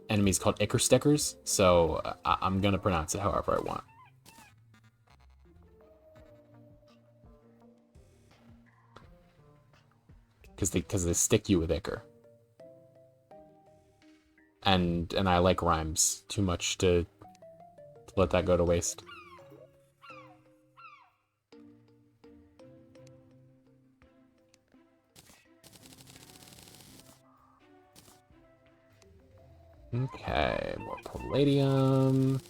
enemies called ichor stickers, so I'm gonna pronounce it however I want. Because they stick you with ichor. And I like rhymes too much to let that go to waste. Okay, more palladium.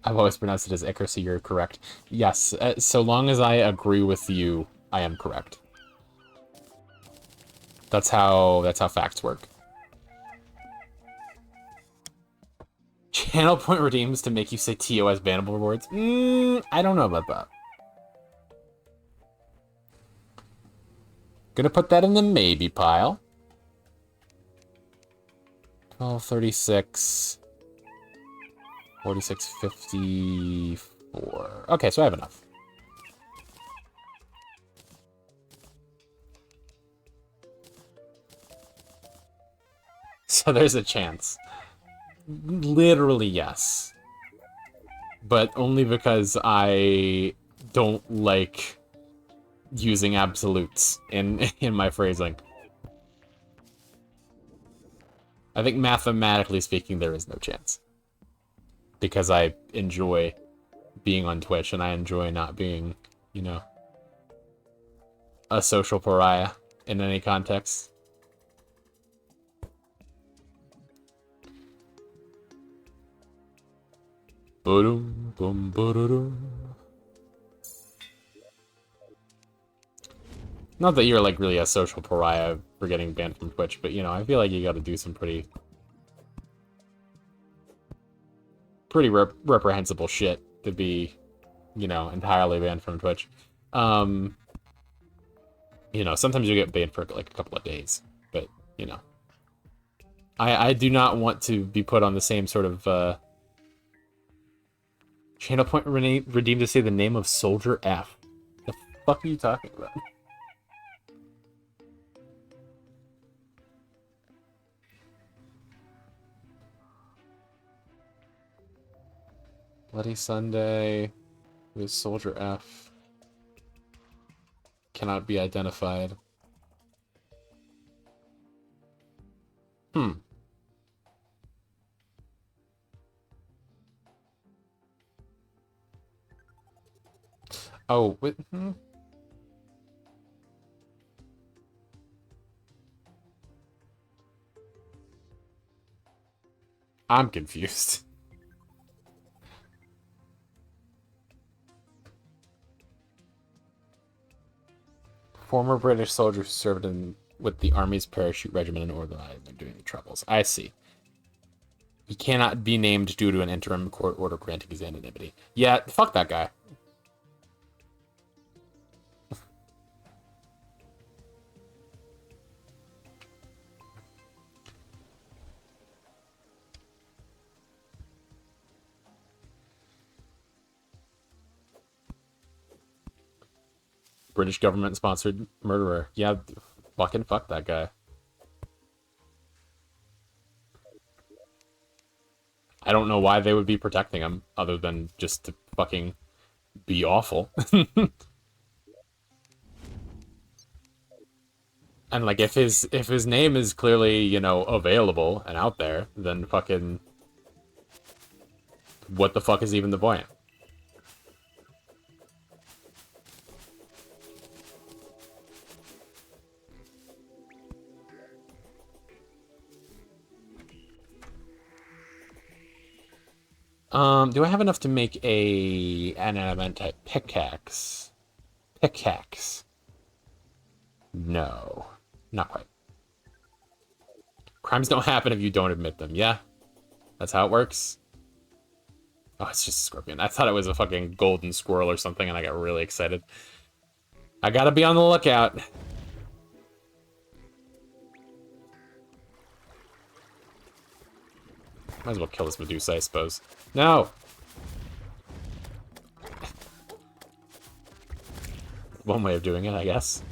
I've always pronounced it as Icar, so you're correct. Yes, so long as I agree with you, I am correct. That's how facts work. Channel point redeems to make you say TOS bannable rewards? I don't know about that. Gonna put that in the maybe pile. 1236. 4654. Okay, so I have enough. So there's a chance. Literally, yes. But only because I don't like using absolutes in my phrasing. I think mathematically speaking, there is no chance. Because I enjoy being on Twitch, and I enjoy not being, you know, a social pariah in any context. Boom, boom, boom. Not that you're, like, really a social pariah for getting banned from Twitch, but, you know, I feel like you gotta do some pretty reprehensible shit to be, you know, entirely banned from Twitch. You know, sometimes you get banned for, like, a couple of days, but, you know. I do not want to be put on the same sort of, channel point redeemed to say the name of Soldier F. The fuck are you talking about? Bloody Sunday with Soldier F. Cannot be identified. Oh, wait, I'm confused. Former British soldier who served with the Army's Parachute Regiment in Northern Ireland during the Troubles. I see. He cannot be named due to an interim court order granting his anonymity. Yeah, fuck that guy. British government-sponsored murderer. Yeah, fucking fuck that guy. I don't know why they would be protecting him, other than just to fucking be awful. And, like, if his name is clearly, you know, available and out there, then fucking... what the fuck is even the point? Do I have enough to make an element type pickaxe? Pickaxe. No. Not quite. Crimes don't happen if you don't admit them. Yeah. That's how it works. Oh, it's just a scorpion. I thought it was a fucking golden squirrel or something, and I got really excited. I gotta be on the lookout. Might as well kill this Medusa, I suppose. No! One way of doing it, I guess.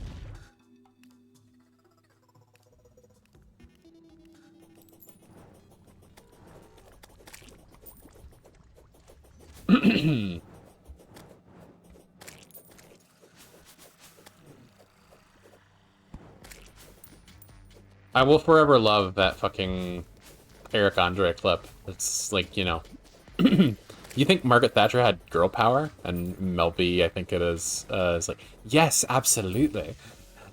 I will forever love that fucking Eric Andre clip. It's like, you know... You think Margaret Thatcher had girl power? And Mel B, I think it is like, yes, absolutely.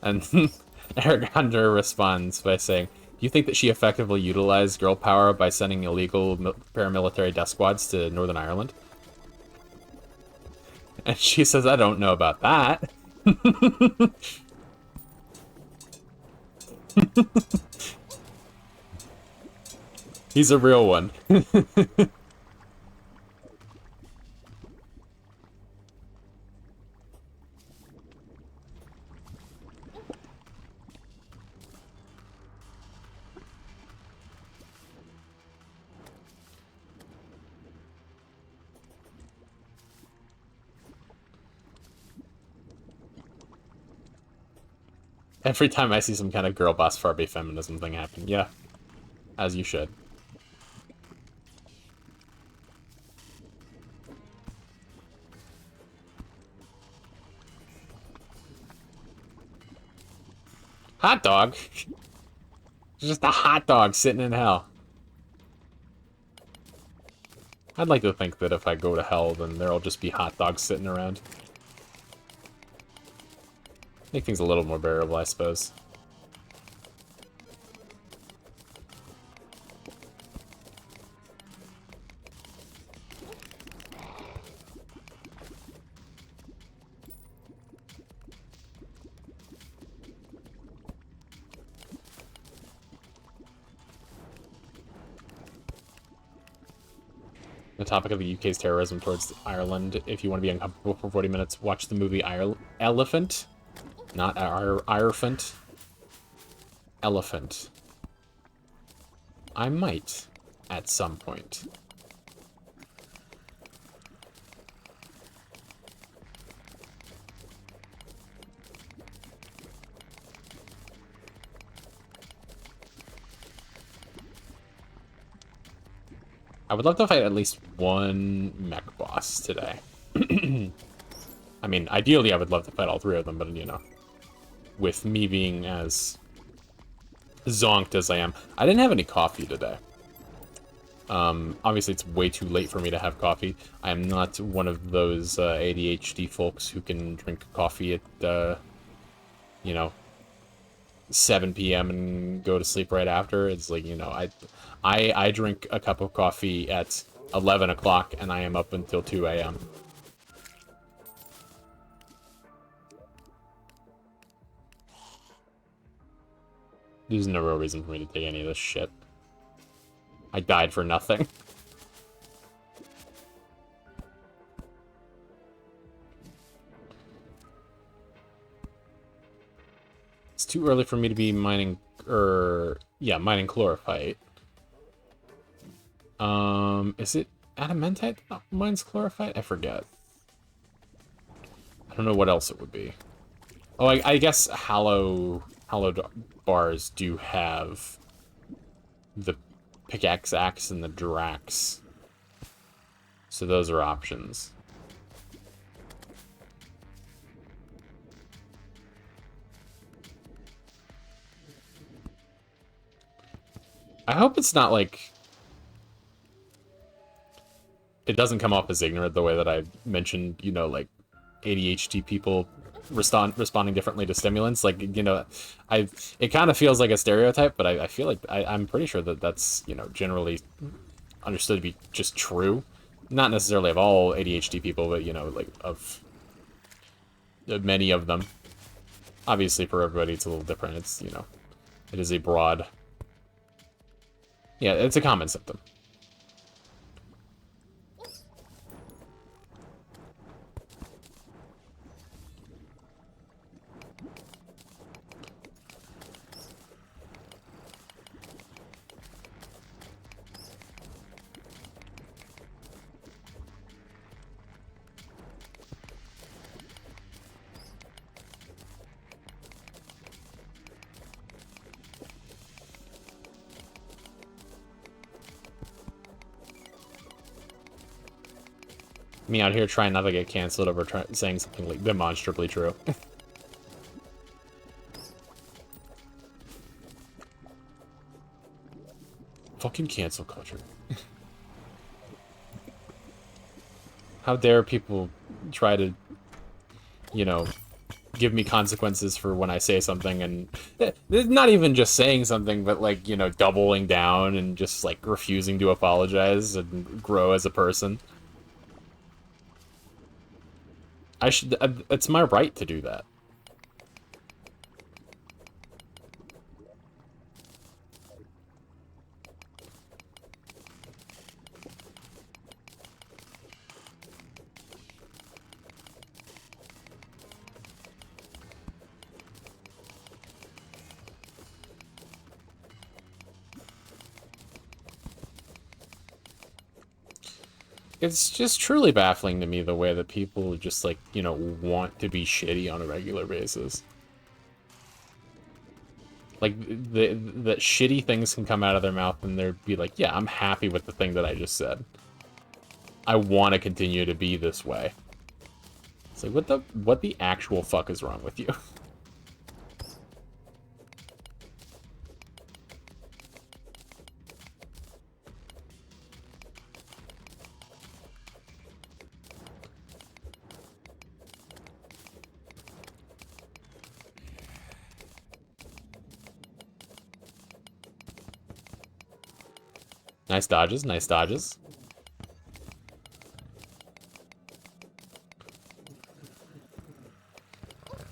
And Eric Hunter responds by saying, "Do you think that she effectively utilized girl power by sending illegal paramilitary death squads to Northern Ireland?" And she says, "I don't know about that." He's a real one. Every time I see some kind of girl boss Barbie feminism thing happen, yeah, as you should. Hot dog? Just a hot dog sitting in hell. I'd like to think that if I go to hell, then there'll just be hot dogs sitting around. Make things a little more bearable, I suppose. The topic of the UK's terrorism towards Ireland. If you want to be uncomfortable for 40 minutes, watch the movie Elephant. Not Irefant. Elephant. I might, at some point. I would love to fight at least one mech boss today. I mean, ideally I would love to fight all three of them, but, you know, with me being as zonked as I am. I didn't have any coffee today. Obviously it's way too late for me to have coffee. I am not one of those ADHD folks who can drink coffee at, you know, 7 p.m. and go to sleep right after. It's like, you know, I drink a cup of coffee at 11 o'clock and I am up until 2 a.m. There's no real reason for me to take any of this shit. I died for nothing. It's too early for me to be mining, mining chlorophyte. Is it adamantite that mines chlorophyte? I forget. I don't know what else it would be. Oh, I guess hallowed bars do have the pickaxe axe and the drax. So those are options. I hope it's not like... It doesn't come off as ignorant the way that I mentioned, you know, like ADHD people responding differently to stimulants. Like, you know, it kind of feels like a stereotype, but I feel like I'm pretty sure that that's, you know, generally understood to be just true. Not necessarily of all ADHD people, but, you know, like of many of them. Obviously, for everybody, it's a little different. It's, you know, it is a broad... Yeah, it's a common symptom. Me out here trying not to get canceled over saying something like demonstrably true. Fucking cancel culture. How dare people try to, you know, give me consequences for when I say something, and not even just saying something, but like, you know, doubling down and just like refusing to apologize and grow as a person. I should, it's my right to do that. It's just truly baffling to me the way that people just, like, you know, want to be shitty on a regular basis. Like, that shitty things can come out of their mouth and they'd be like, yeah, I'm happy with the thing that I just said. I want to continue to be this way. It's like, what the actual fuck is wrong with you? Nice dodges, nice dodges.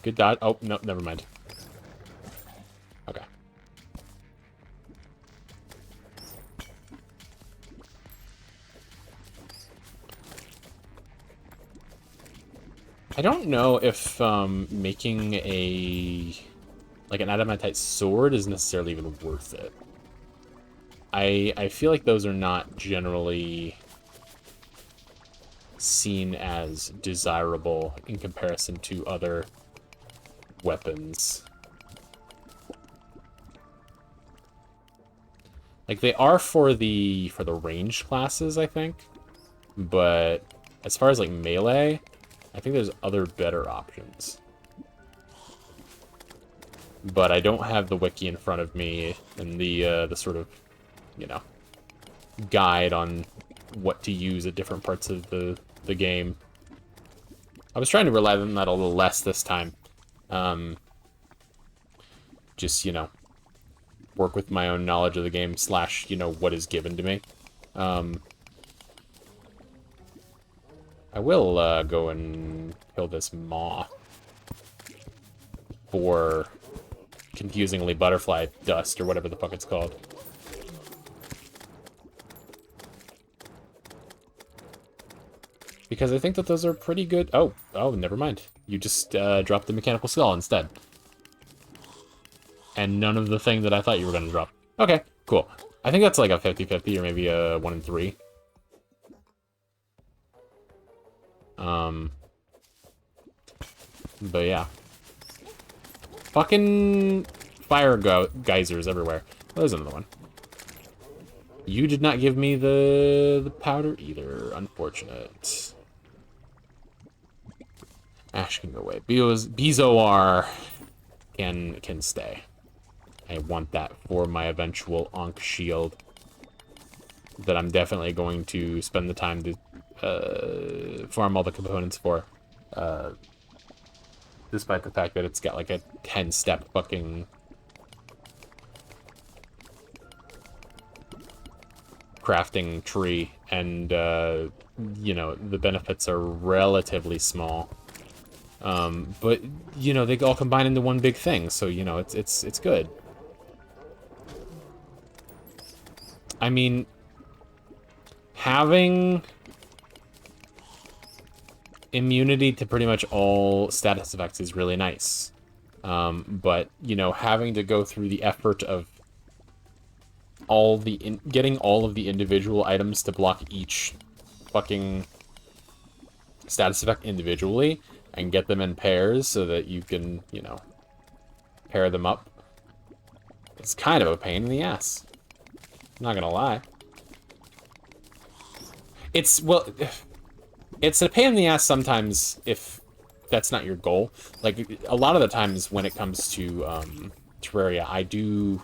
Good dodge. Oh, no, never mind. Okay. I don't know if making like an adamantite sword is necessarily even worth it. I feel like those are not generally seen as desirable in comparison to other weapons. Like, they are for the ranged classes, I think. But as far as like melee, I think there's other better options. But I don't have the wiki in front of me and the sort of, you know, guide on what to use at different parts of the game. I was trying to rely on that a little less this time. Just, you know, work with my own knowledge of the game / you know, what is given to me. I will go and kill this maw for confusingly butterfly dust or whatever the fuck it's called. Because I think that those are pretty good. Oh, never mind. You just dropped the mechanical skull instead. And none of the thing that I thought you were going to drop. Okay, cool. I think that's like a 50-50 or maybe a 1 in 3. But yeah. Fucking fire geysers everywhere. Oh, there's another one. You did not give me the powder either. Unfortunate. Ash can go away. Bezoar can stay. I want that for my eventual Ankh shield that I'm definitely going to spend the time to farm all the components for. Despite the fact that it's got like a 10-step fucking crafting tree, and you know, the benefits are relatively small. But you know, they all combine into one big thing, so you know, it's good. I mean, having immunity to pretty much all status effects is really nice. But, you know, having to go through the effort of getting all of the individual items to block each fucking status effect individually and get them in pairs so that you can, you know, pair them up. It's kind of a pain in the ass. I'm not gonna lie. It's a pain in the ass sometimes if that's not your goal. Like, a lot of the times when it comes to Terraria, I do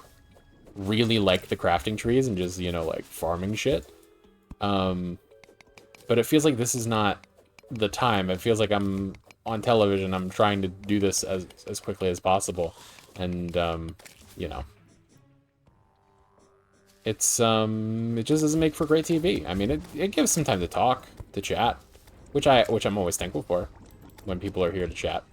really like the crafting trees and just, you know, like, farming shit. But it feels like this is not the time. It feels like I'm on television. I'm trying to do this as quickly as possible, and you know, it just doesn't make for great TV. I mean, it gives some time to talk, to chat, which I'm always thankful for when people are here to chat.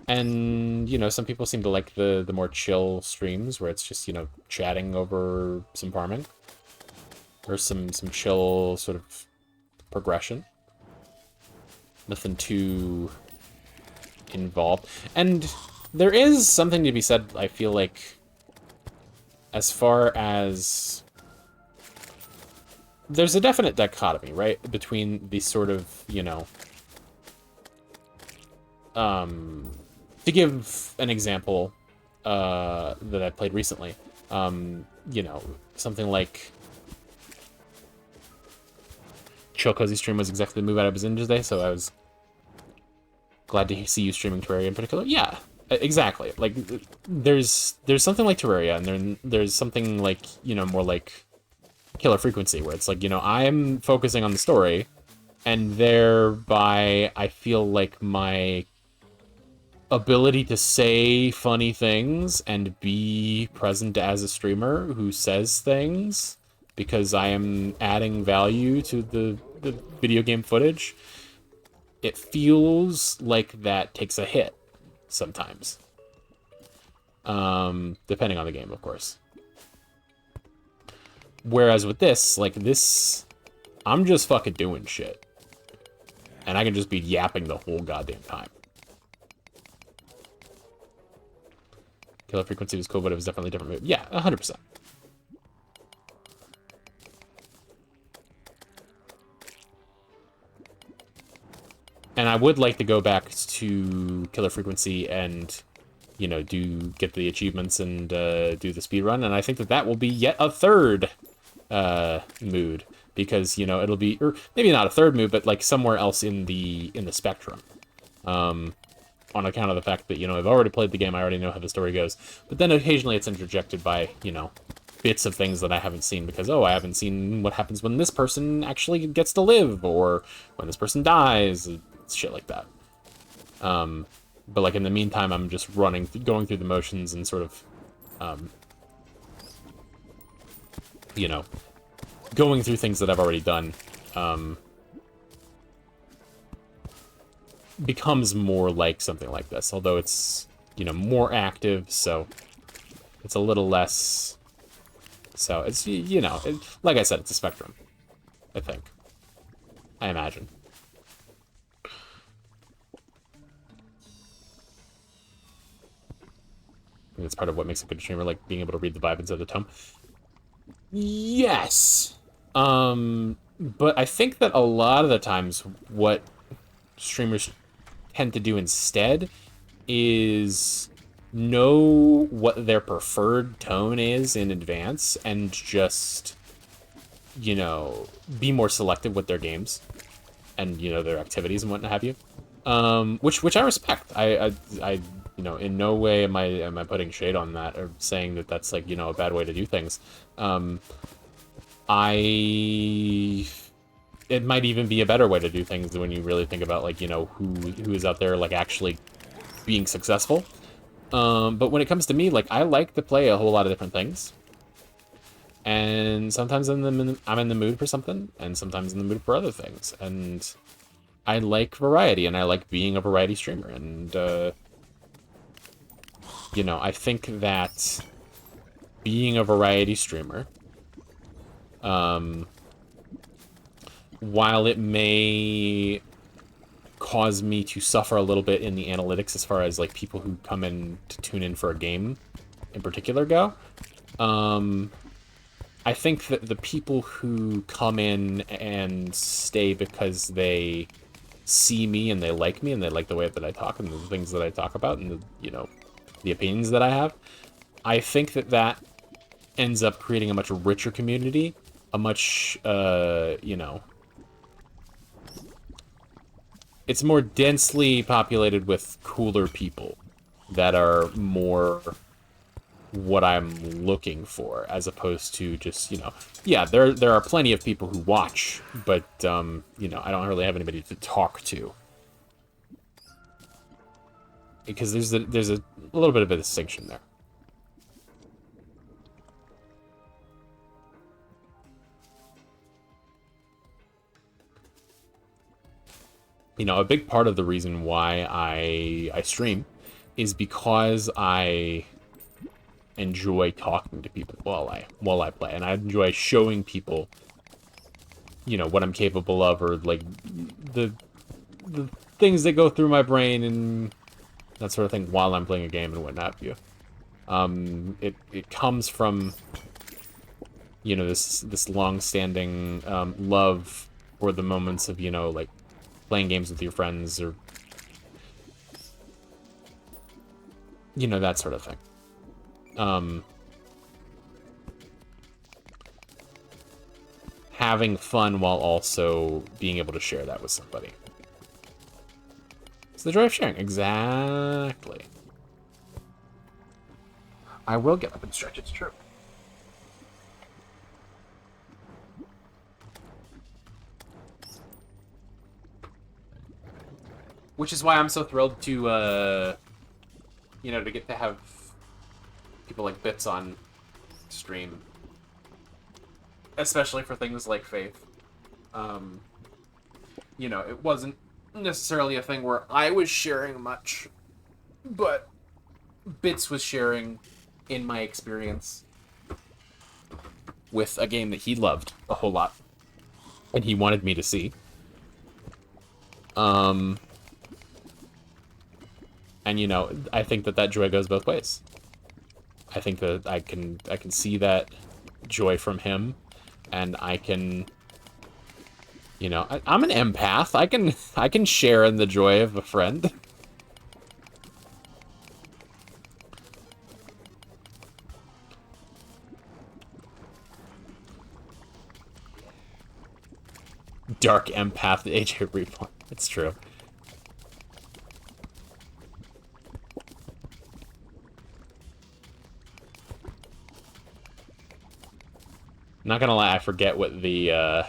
And, you know, some people seem to like the more chill streams where it's just, you know, chatting over some farming. Or some chill sort of progression. Nothing too involved. And there is something to be said, I feel like, as far as... There's a definite dichotomy, right? Between the sort of, you know... To give an example that I played recently, you know, something like Chill Cozy Stream was exactly the move I was in today, so I was glad to see you streaming Terraria in particular. Yeah, exactly. Like, there's something like Terraria, and there's something like, you know, more like Killer Frequency, where it's like, you know, I'm focusing on the story, and thereby I feel like my ability to say funny things and be present as a streamer who says things because I am adding value to the video game footage, it feels like that takes a hit sometimes. Depending on the game, of course. Whereas with this, like this, I'm just fucking doing shit. And I can just be yapping the whole goddamn time. Killer Frequency was cool, but it was definitely a different move. Yeah, 100%. And I would like to go back to Killer Frequency and, you know, get the achievements and do the speed run. And I think that will be yet a third mood, because, you know, it'll be, or maybe not a third mood, but like somewhere else in the spectrum. On account of the fact that, you know, I've already played the game, I already know how the story goes. But then occasionally it's interjected by, you know, bits of things that I haven't seen because, oh, I haven't seen what happens when this person actually gets to live, or when this person dies, shit like that. But like in the meantime, I'm just going through the motions and sort of, you know, going through things that I've already done. Becomes more like something like this, although it's, you know, more active, so it's a little less, so it's, you know, like I said, it's a spectrum, I think. I imagine. I think that's part of what makes a good streamer, like being able to read the vibe instead of the tone. Yes! But I think that a lot of the times what streamers tend to do instead is know what their preferred tone is in advance and just, you know, be more selective with their games and, you know, their activities and what have you. Which I respect. I you know, in no way am I putting shade on that or saying that that's like, you know, a bad way to do things. It might even be a better way to do things when you really think about, like, you know, who is out there, like, actually being successful. But when it comes to me, like, I like to play a whole lot of different things. And sometimes I'm in the mood for something, and sometimes in the mood for other things. And I like variety, and I like being a variety streamer. And, you know, I think that being a variety streamer, while it may cause me to suffer a little bit in the analytics as far as, like, people who come in to tune in for a game in particular go, I think that the people who come in and stay because they see me and they like the way that I talk and the things that I talk about and the, you know, the opinions that I have, I think that ends up creating a much richer community, a much, you know, it's more densely populated with cooler people that are more what I'm looking for, as opposed to just, you know, yeah, there are plenty of people who watch, but you know, I don't really have anybody to talk to. Because there's a little bit of a distinction there. You know, a big part of the reason why I stream is because I enjoy talking to people while I play, and I enjoy showing people, you know, what I'm capable of, or like the things that go through my brain and that sort of thing while I'm playing a game and what have you. It comes from, you know, this long-standing love for the moments of, you know, like playing games with your friends, or, you know, that sort of thing. Having fun while also being able to share that with somebody. It's the joy of sharing. Exactly. I will get up and stretch, it's true. Which is why I'm so thrilled to, you know, to get to have people like Bits on stream. Especially for things like Faith. You know, it wasn't necessarily a thing where I was sharing much, but Bits was sharing, in my experience, with a game that he loved a whole lot, and he wanted me to see. And, you know, I think that joy goes both ways. I think that I can see that joy from him, and I can, you know, I'm an empath. I can share in the joy of a friend. Dark empath AJ Reborn. It's true. Not gonna lie, I forget what the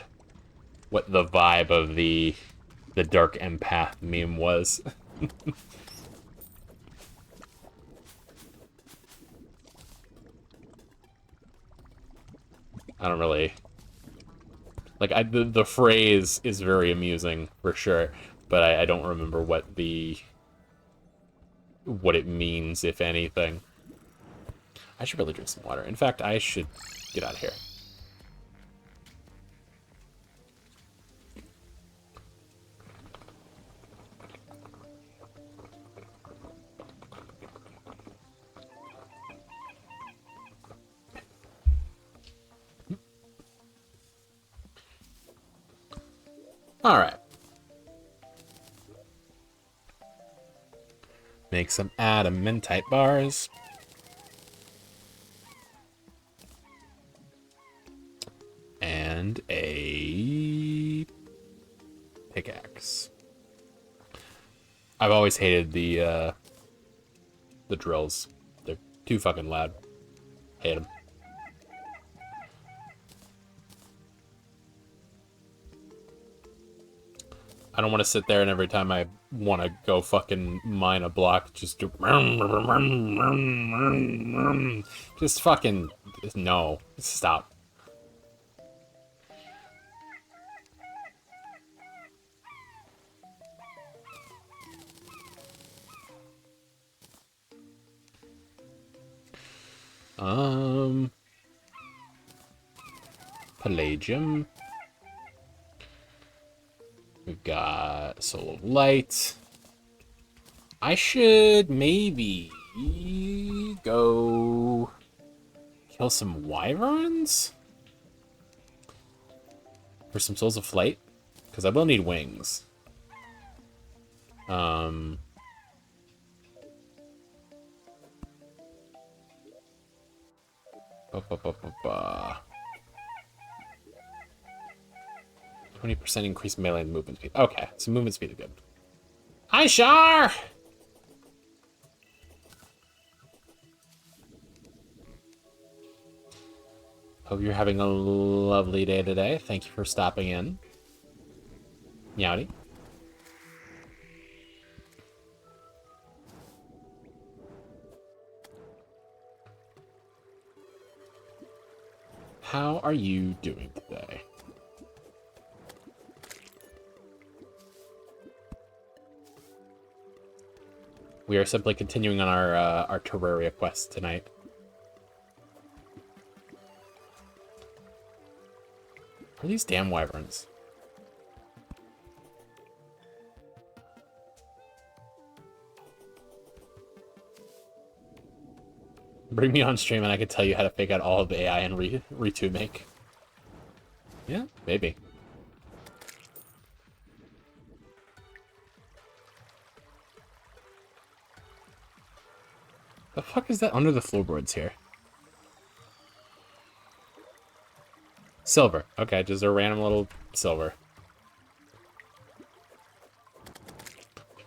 vibe of the dark empath meme was. I don't really like. The phrase is very amusing for sure, but I don't remember what it means, if anything. I should really drink some water. In fact, I should get out of here. All right. Make some adamantite bars. And a pickaxe. I've always hated the drills. They're too fucking loud. Hate them. I don't want to sit there and every time I want to go fucking mine a block, just do... Just fucking... No. Stop. Palladium. We've got Soul of Light. I should maybe go kill some wyverns for some Souls of Flight, because I will need wings. Ba, ba, ba, ba, ba. 20% increased melee movement speed. Okay, so movement speed is good. Hi, Shar! Hope you're having a lovely day today. Thank you for stopping in. Meowdy. How are you doing today? We are simply continuing on our Terraria quest tonight. Are these damn wyverns? Bring me on stream and I could tell you how to fake out all of the AI and re-2 make. Yeah, maybe. The fuck is that under the floorboards here? Silver. Okay, just a random little silver.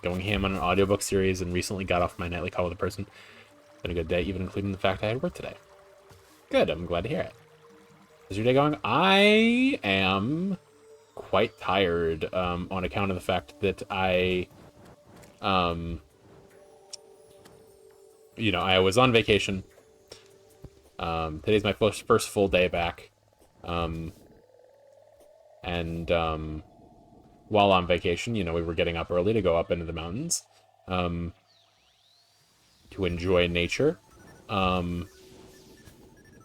Going ham on an audiobook series and recently got off my nightly call with a person. Been a good day, even including the fact I had work today. Good, I'm glad to hear it. How's your day going? I am quite tired on account of the fact that I was on vacation. Today's my first full day back. While on vacation, we were getting up early to go up into the mountains to enjoy nature. And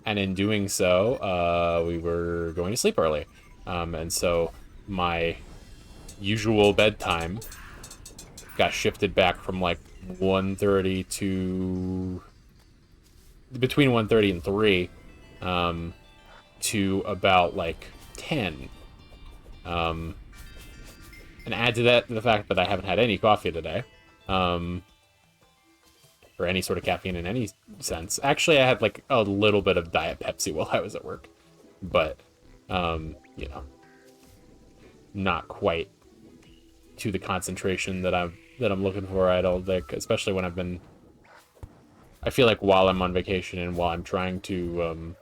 in doing so, we were going to sleep early. And so my usual bedtime got shifted back from like 1:30 to between 1:30 and 3 to about like 10. And add to that the fact that I haven't had any coffee today, or any sort of caffeine in any sense. Actually, I had like a little bit of Diet Pepsi while I was at work, but not quite to the concentration that I'm looking for. I don't think, especially when I feel like while I'm on vacation and while I'm trying to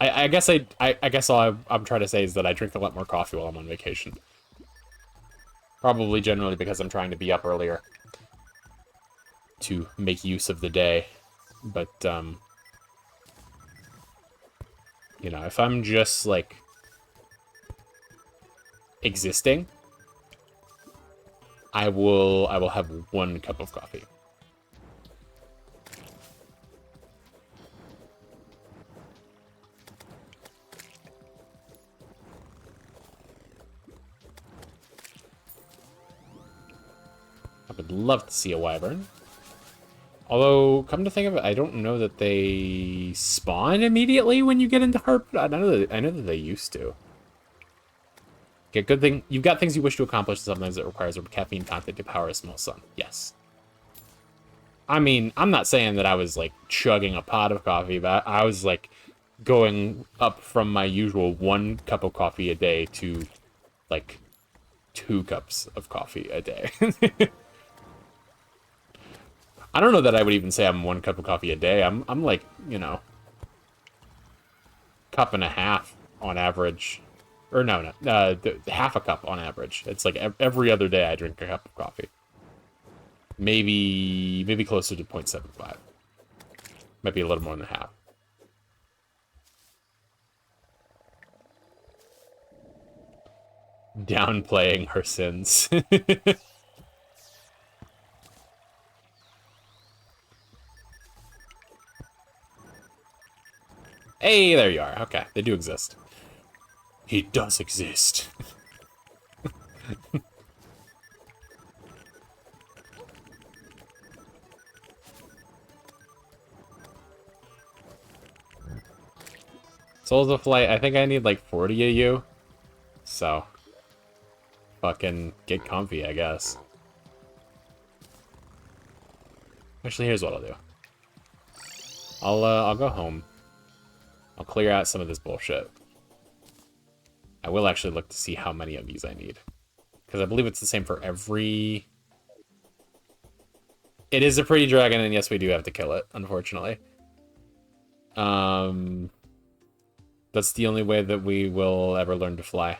I guess all I'm trying to say is that I drink a lot more coffee while I'm on vacation. Probably generally because I'm trying to be up earlier to make use of the day. But, if I'm just, like, existing, I will have 1 cup of coffee. I would love to see a wyvern. Although, come to think of it, I don't know that they spawn immediately when you get into Harp. I know that they used to. Okay, good thing. You've got things you wish to accomplish, and sometimes it requires a caffeine content to power a small sun. Yes. I mean, I'm not saying that I was, like, chugging a pot of coffee, but I was, like, going up from my usual 1 cup of coffee a day to, like, 2 cups of coffee a day. I don't know that I would even say I'm 1 cup of coffee a day. I'm like, cup and a half on average. Or no, half a cup on average. It's like every other day I drink a cup of coffee. Maybe closer to 0.75. Might be a little more than half. Downplaying her sins. Hey, there you are. Okay, they do exist. He does exist. Souls of Flight, I think I need like 40 of you. So, fucking get comfy, I guess. Actually, here's what I'll do. I'll go home. I'll clear out some of this bullshit. I will actually look to see how many of these I need. Because I believe it's the same for every... It is a pretty dragon, and yes, we do have to kill it, unfortunately. That's the only way that we will ever learn to fly.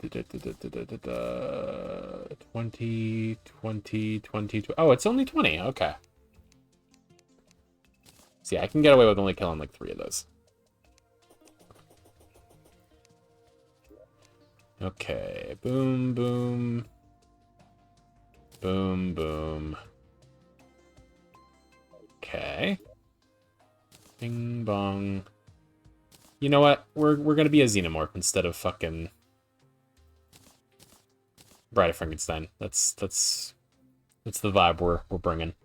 Da, 20, 20, 20. Oh, it's only 20. Okay. See, I can get away with only killing like 3 of those. Okay. Boom, boom. Boom, boom. Okay. Bing, bong. You know what? We're gonna be a xenomorph instead of fucking Bride of Frankenstein. That's the vibe we're bringing.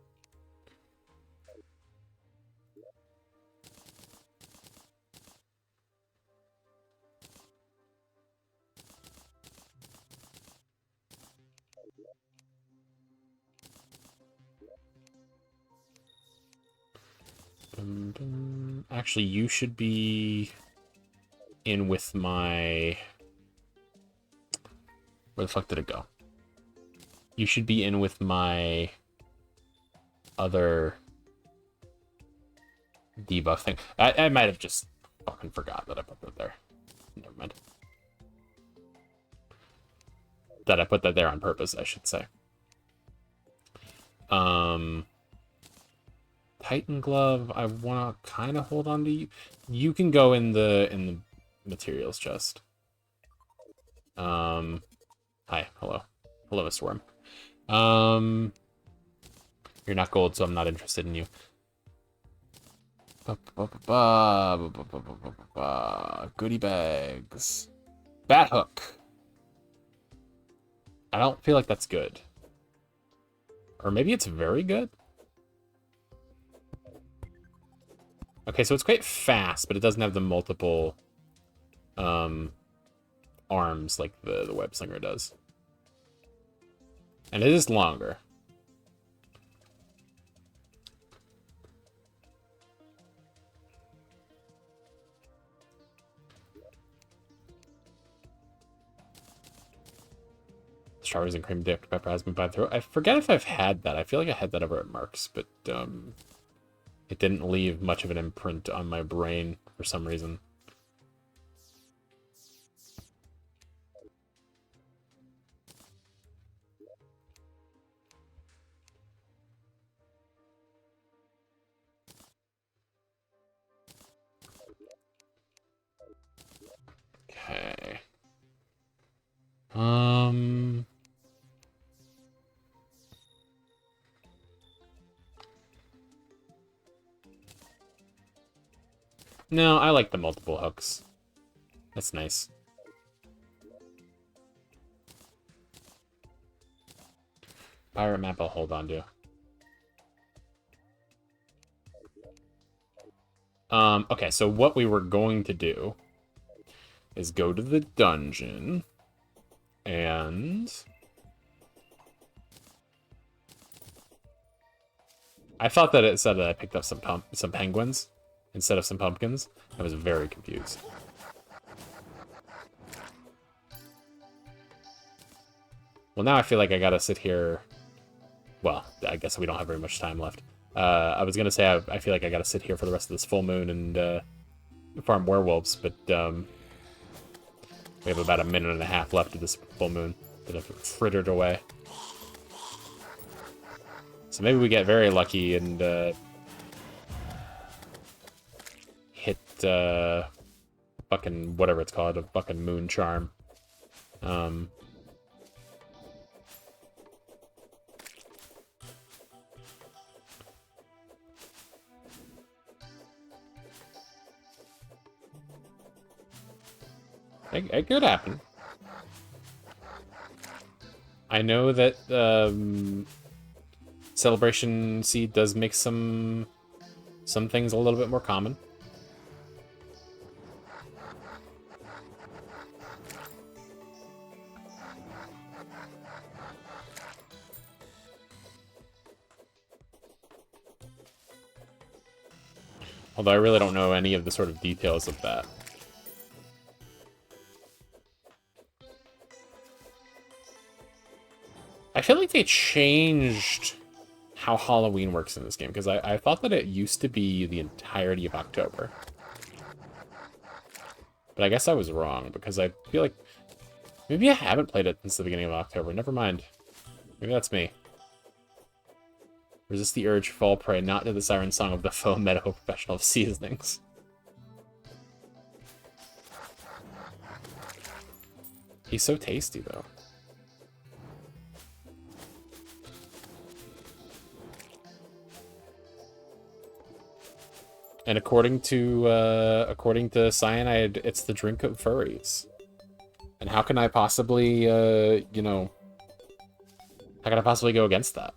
Actually, you should be in with my... Where the fuck did it go? You should be in with my other debuff thing. I might have just fucking forgot that I put that there. Never mind. That I put that there on purpose, I should say. Titan glove, I want to kind of hold on to you. You can go in the materials chest. Hi, hello. Hello, Mr. Worm. You're not gold, so I'm not interested in you. Goodie bags. Bat hook. I don't feel like that's good. Or maybe it's very good? Okay, so it's quite fast, but it doesn't have the multiple arms like the web slinger does. And it is longer. Strawberries and cream dipped pepper has been by through. I forget if I've had that. I feel like I had that over at Mark's, but it didn't leave much of an imprint on my brain for some reason. Okay. No, I like the multiple hooks. That's nice. Pirate map I'll hold on to. Okay, so what we were going to do is go to the dungeon and I thought that it said that I picked up some penguins instead of some pumpkins. I was very confused. Well, now I feel like I gotta sit here. Well, I guess we don't have very much time left. I was gonna say I feel like I gotta sit here for the rest of this full moon and farm werewolves, but we have about a minute and a half left of this full moon that I've frittered away. So maybe we get very lucky and hit fucking whatever it's called, a fucking moon charm. It could happen. I know that Celebration Seed does make some things a little bit more common. Although I really don't know any of the sort of details of that. I feel like they changed how Halloween works in this game, because I thought that it used to be the entirety of October. But I guess I was wrong, because I feel like... Maybe I haven't played it since the beginning of October. Never mind. Maybe that's me. Resist the urge, fall prey, not to the siren song of the faux medical professional of seasonings. He's so tasty, though. And according to Cyanide, it's the drink of furries. And how can I possibly, you know, how can I possibly go against that?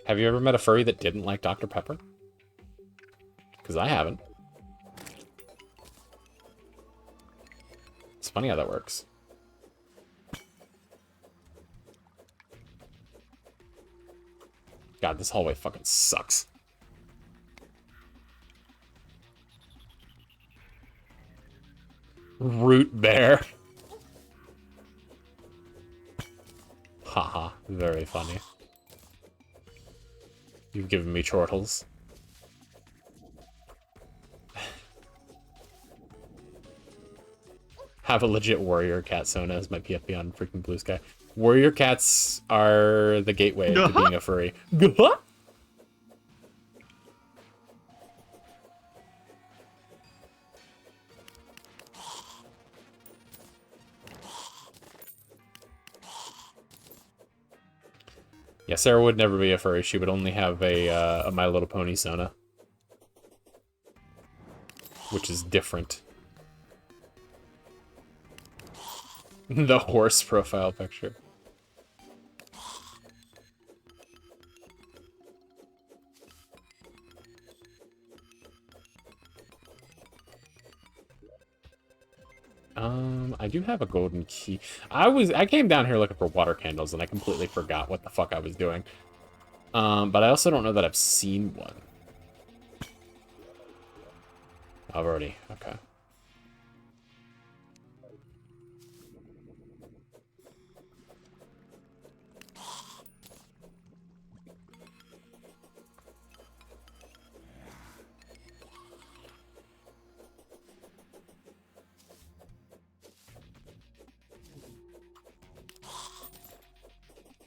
Have you ever met a furry that didn't like Dr. Pepper? Because I haven't. It's funny how that works. God, this hallway fucking sucks. Root bear. Haha, very funny. You've given me chortles. Have a legit warrior cat Sona as my PFP on freaking Blue Sky. Warrior cats are the gateway to being a furry. Yeah, Sarah would never be a furry. She would only have a My Little Pony Sona. Which is different. The horse profile picture. I do have a golden key. I came down here looking for water candles and I completely forgot what the fuck I was doing. But I also don't know that I've seen one. I've already, okay.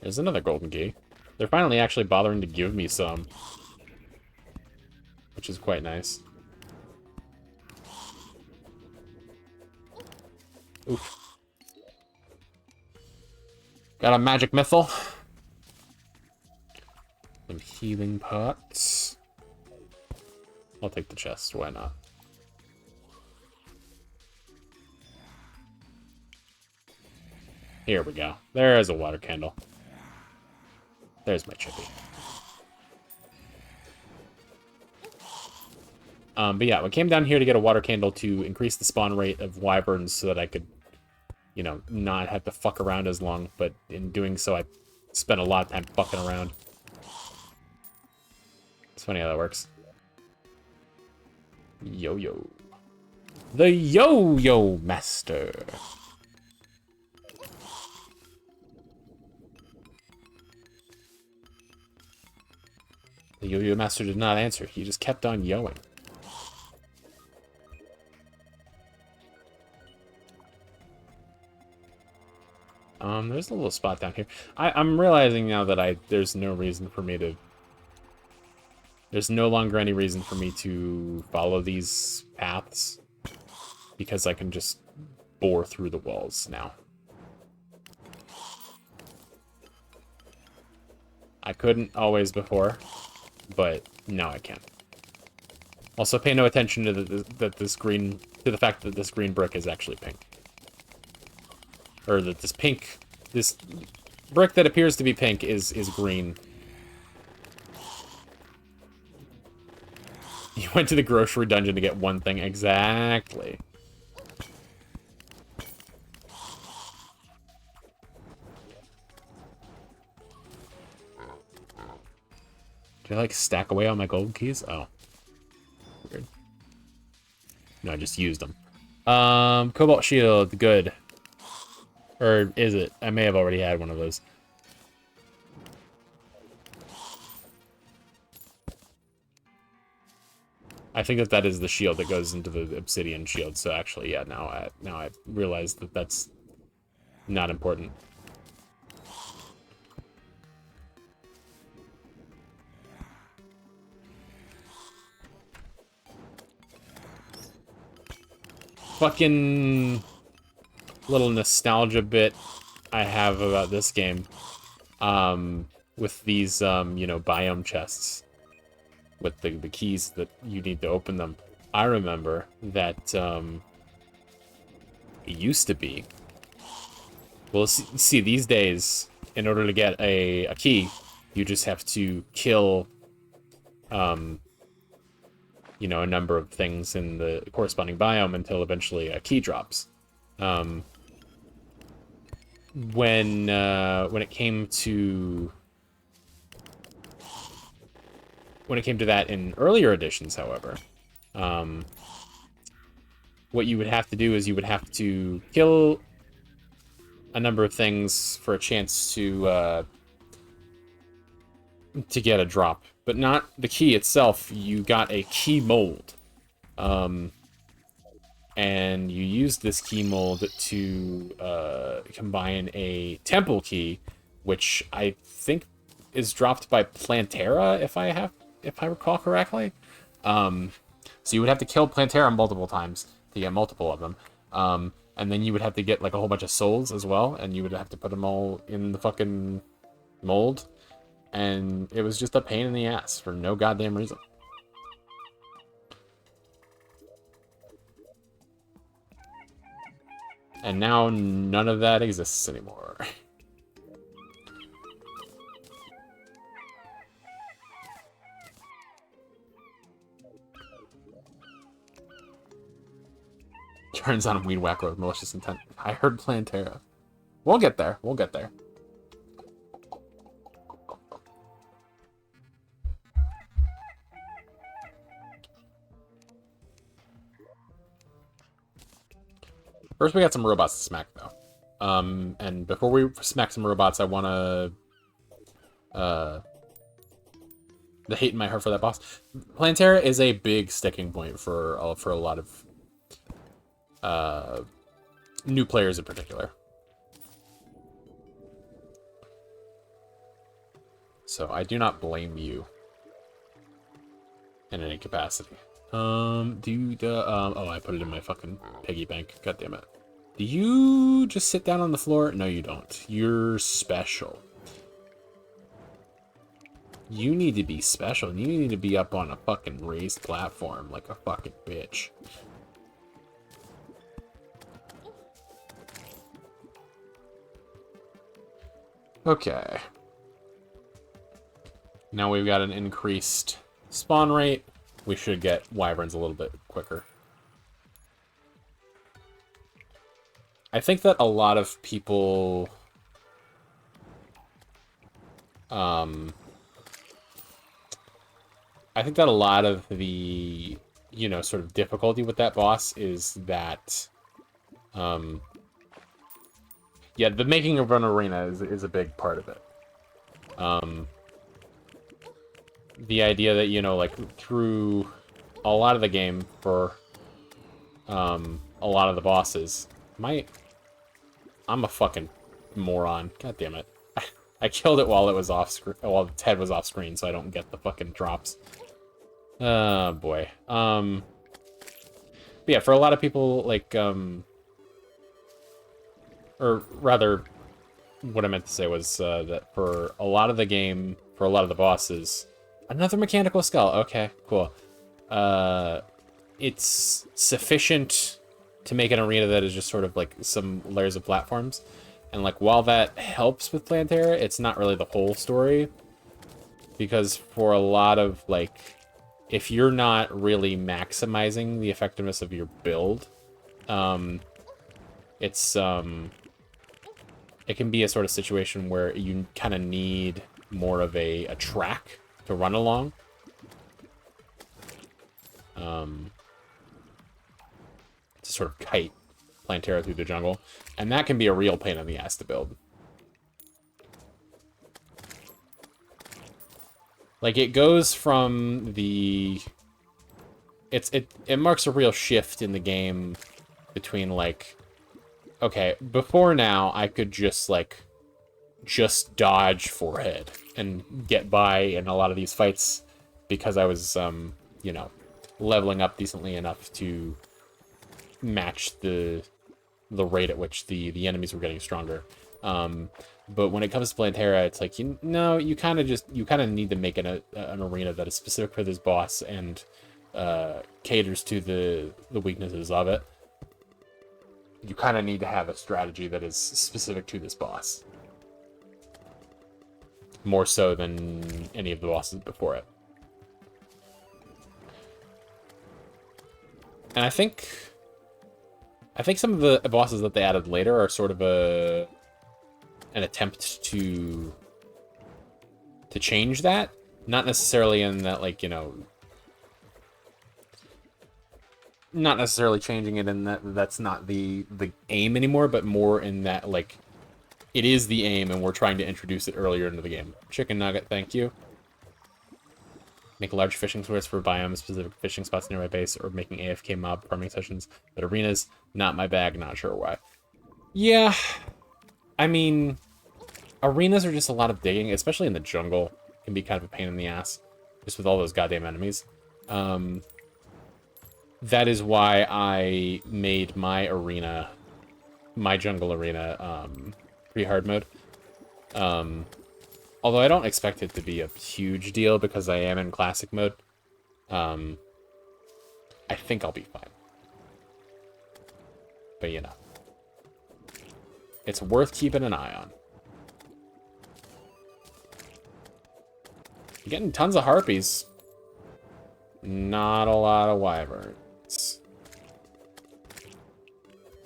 There's another golden key. They're finally actually bothering to give me some. Which is quite nice. Oof. Got a magic missile. Some healing pots. I'll take the chest, why not? Here we go. There's a water candle. There's my chippy. But yeah, I came down here to get a water candle to increase the spawn rate of wyverns so that I could, you know, not have to fuck around as long. But in doing so, I spent a lot of time fucking around. It's funny how that works. Yo-yo. The Yo-Yo Master. The Yo-Yo Master did not answer. He just kept on yoing. There's a little spot down here. I'm realizing now that there's no reason for me to... There's no longer any reason for me to follow these paths. Because I can just bore through the walls now. I couldn't always before, but now I can. Also, pay no attention to the fact that this green brick is actually pink. Or that this brick that appears to be pink is green. You went to the grocery dungeon to get one thing. Exactly. Did I, like, stack away all my gold keys? Oh. Weird. No, I just used them. Cobalt shield, good. Or is it? I may have already had one of those. I think that is the shield that goes into the obsidian shield. So actually, yeah, now I realize that that's not important. Fucking little nostalgia bit I have about this game. With these, you know, biome chests. With the keys that you need to open them. I remember that, it used to be. Well, see, these days, in order to get a key, you just have to kill, you know, a number of things in the corresponding biome until eventually a key drops. When it came to that in earlier editions, however, what you would have to do is you would have to kill a number of things for a chance to get a drop, but not the key itself. You got a key mold, and you used this key mold to combine a temple key, which I think is dropped by Plantera, if I recall correctly. So you would have to kill Plantera multiple times to get multiple of them. And then you would have to get like a whole bunch of souls as well, and you would have to put them all in the fucking mold. And it was just a pain in the ass for no goddamn reason. And now none of that exists anymore. Turns on weed whacker with malicious intent. I heard Plantera. We'll get there. We'll get there. First, we got some robots to smack, though. And before we smack some robots, I want to... the hate in my heart for that boss. Plantera is a big sticking point for a lot of new players in particular. So I do not blame you in any capacity. Oh, I put it in my fucking piggy bank. God damn it. Do you just sit down on the floor? No, you don't. You're special. You need to be special. You need to be up on a fucking raised platform like a fucking bitch. Okay. Now we've got an increased spawn rate. We should get wyverns a little bit quicker. I think that a lot of people... I think that a lot of the, you know, sort of difficulty with that boss is that... yeah, the making of an arena is a big part of it. The idea that, you know, like, through a lot of the game for a lot of the bosses... I'm a fucking moron. God damn it. I killed it while it was off screen, while its head was off screen, so I don't get the fucking drops. Oh, boy. But yeah, for a lot of people, like, or rather, what I meant to say was that for a lot of the game, for a lot of the bosses, another mechanical skull. Okay, cool. It's sufficient to make an arena that is just sort of like some layers of platforms. And like, while that helps with Plantera, it's not really the whole story. Because for a lot of, like, if you're not really maximizing the effectiveness of your build, it's, it can be a sort of situation where you kind of need more of a track to run along. To sort of kite Plantera through the jungle. And that can be a real pain in the ass to build. Like, it goes from the... It marks a real shift in the game between, like... Okay, before now, I could just, like... just dodge forehead and get by in a lot of these fights because I was, you know, leveling up decently enough to match the rate at which the enemies were getting stronger. But when it comes to Plantera, it's like, you kind of need to make an arena that is specific for this boss and caters to the weaknesses of it. You kind of need to have a strategy that is specific to this boss. More so than any of the bosses before it. And I think some of the bosses that they added later are sort of an attempt to change that. Not necessarily in that, like, you know... Not necessarily changing it in that that's not the aim anymore, but more in that, like, it is the aim and we're trying to introduce it earlier into the game. Chicken nugget, thank you. Make large fishing squares for biome-specific fishing spots near my base, or making AFK mob farming sessions. But arenas, not my bag, not sure why. Yeah, I mean, arenas are just a lot of digging, especially in the jungle. Can be kind of a pain in the ass, just with all those goddamn enemies. That is why I made my arena, my jungle arena, pre-hard mode. Although I don't expect it to be a huge deal because I am in classic mode. I think I'll be fine. But, you know. It's worth keeping an eye on. You're getting tons of harpies. Not a lot of wyverns.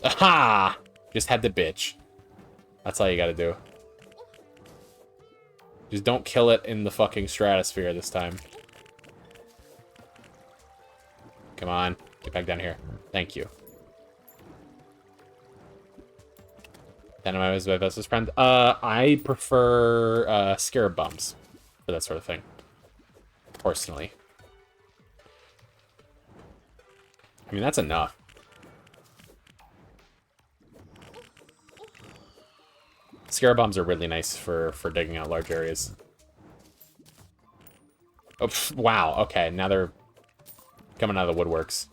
Aha! Just had the bitch. That's all you gotta do. Just don't kill it in the fucking stratosphere this time. Come on. Get back down here. Thank you. Dynamite is my bestest friend. I prefer scarab bombs for that sort of thing. Personally. I mean, that's enough. Scarab bombs are really nice for digging out large areas. Oh, pff, wow. Okay, now they're coming out of the woodworks.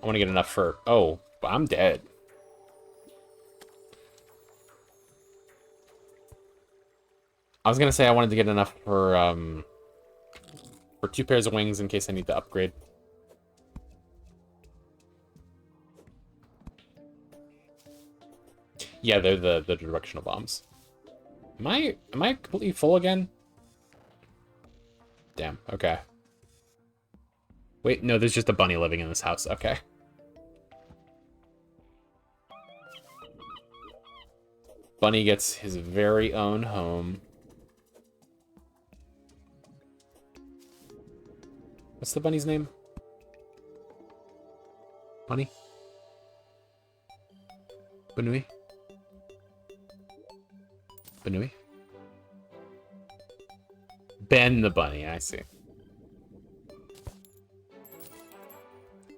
I want to get enough for... Oh, I'm dead. I was gonna say I wanted to get enough for 2 pairs of wings in case I need to upgrade. Yeah, they're the directional bombs. Am I completely full again? Damn, okay. Wait, no, there's just a bunny living in this house. Okay. Bunny gets his very own home. What's the bunny's name? Bunny? Banui? Banui? Ben the bunny, I see.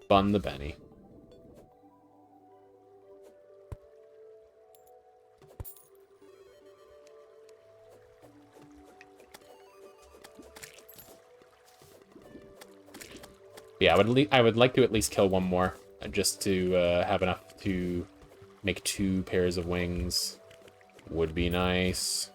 Bun the Benny. Yeah, I would like to at least kill one more, just to have enough to make 2 pairs of wings. Would be nice.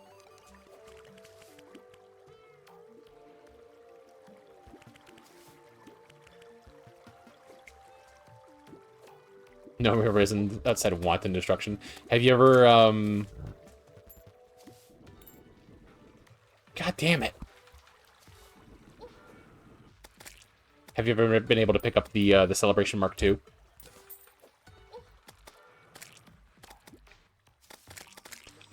No reason outside of wanton destruction. Have you ever God damn it. Have you ever been able to pick up the Celebration Mark II?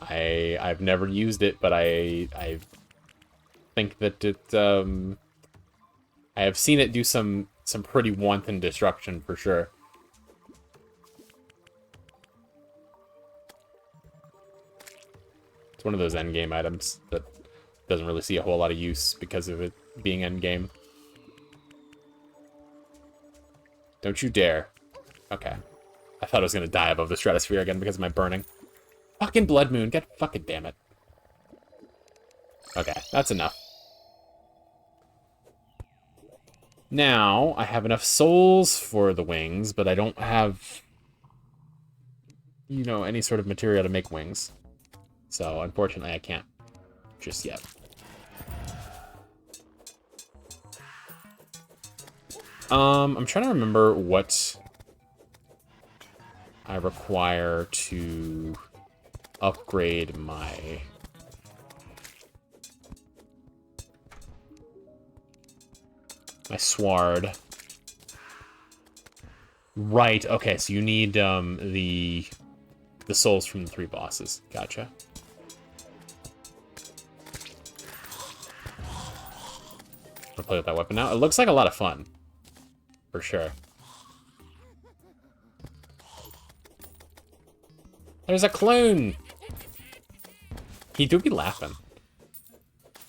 I've never used it, but I think that I have seen it do some pretty wanton destruction for sure. It's one of those endgame items that doesn't really see a whole lot of use because of it being endgame. Don't you dare. Okay. I thought I was gonna die above the stratosphere again because of my burning. Fucking Blood Moon, get fucking damn it. Okay, that's enough. Now, I have enough souls for the wings, but I don't have, you know, any sort of material to make wings. So, unfortunately, I can't just yet. I'm trying to remember what I require to upgrade my sword. Right, okay, so you need the souls from the 3 bosses. Gotcha. I'll play with that weapon now. It looks like a lot of fun. For sure. There's a clone! He do be laughing.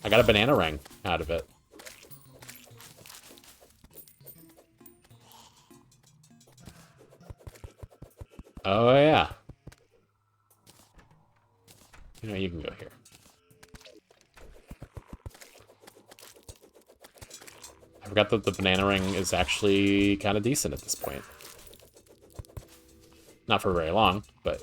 I got a banana ring out of it. Oh, yeah. You know, you can go here. I forgot that the banana ring is actually kind of decent at this point. Not for very long, but...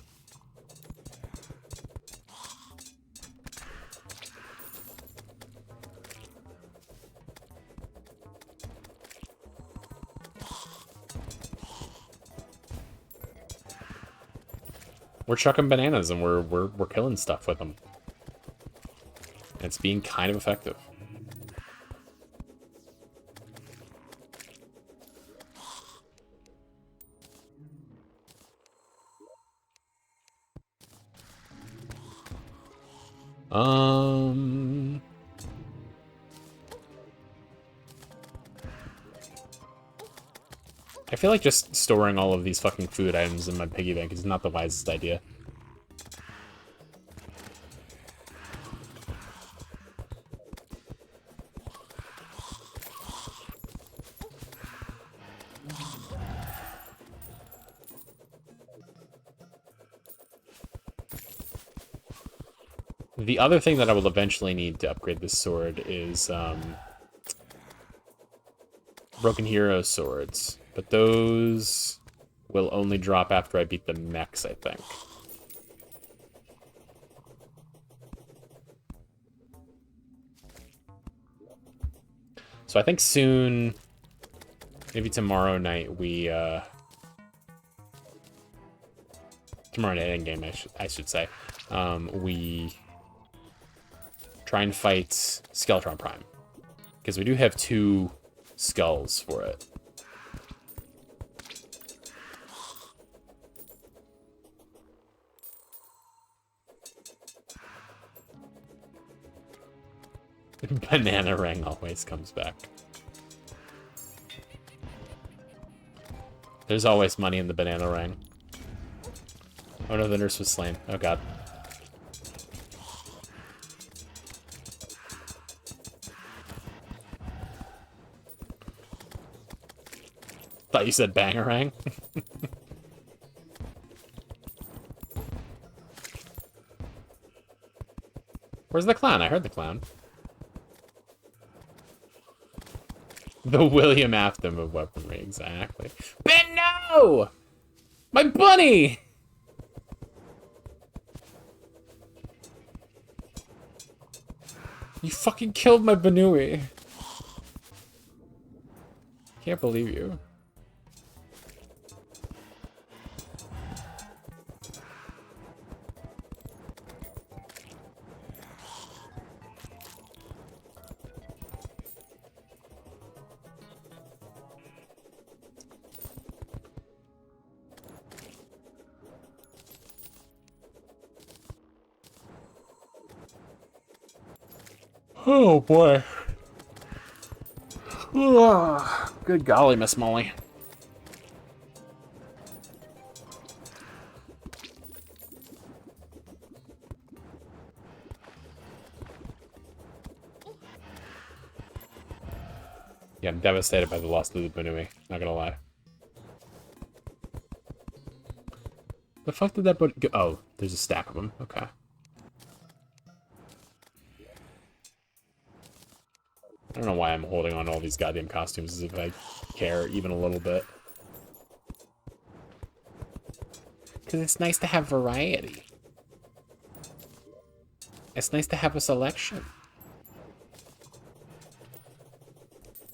We're chucking bananas and we're killing stuff with them. And it's being kind of effective. I feel like just storing all of these fucking food items in my piggy bank is not the wisest idea. The other thing that I will eventually need to upgrade this sword is Broken Hero swords. But those will only drop after I beat the mechs, I think. So I think soon, maybe tomorrow night, we, tomorrow night in game, I should say, we try and fight Skeletron Prime. Because we do have 2 skulls for it. Banana ring always comes back. There's always money in the banana ring. Oh no, the nurse was slain. Oh god. Thought you said bangarang. Where's the clown? I heard the clown. The William Afton of weaponry, exactly. Ben, no! My bunny! You fucking killed my Banui. Can't believe you. Oh boy. Good golly, Miss Molly. Yeah, I'm devastated by the loss of the Banui, not gonna lie. The fuck did that go? Oh, there's a stack of them. Okay. I don't know why I'm holding on to all these goddamn costumes as if I care even a little bit. Because it's nice to have variety. It's nice to have a selection.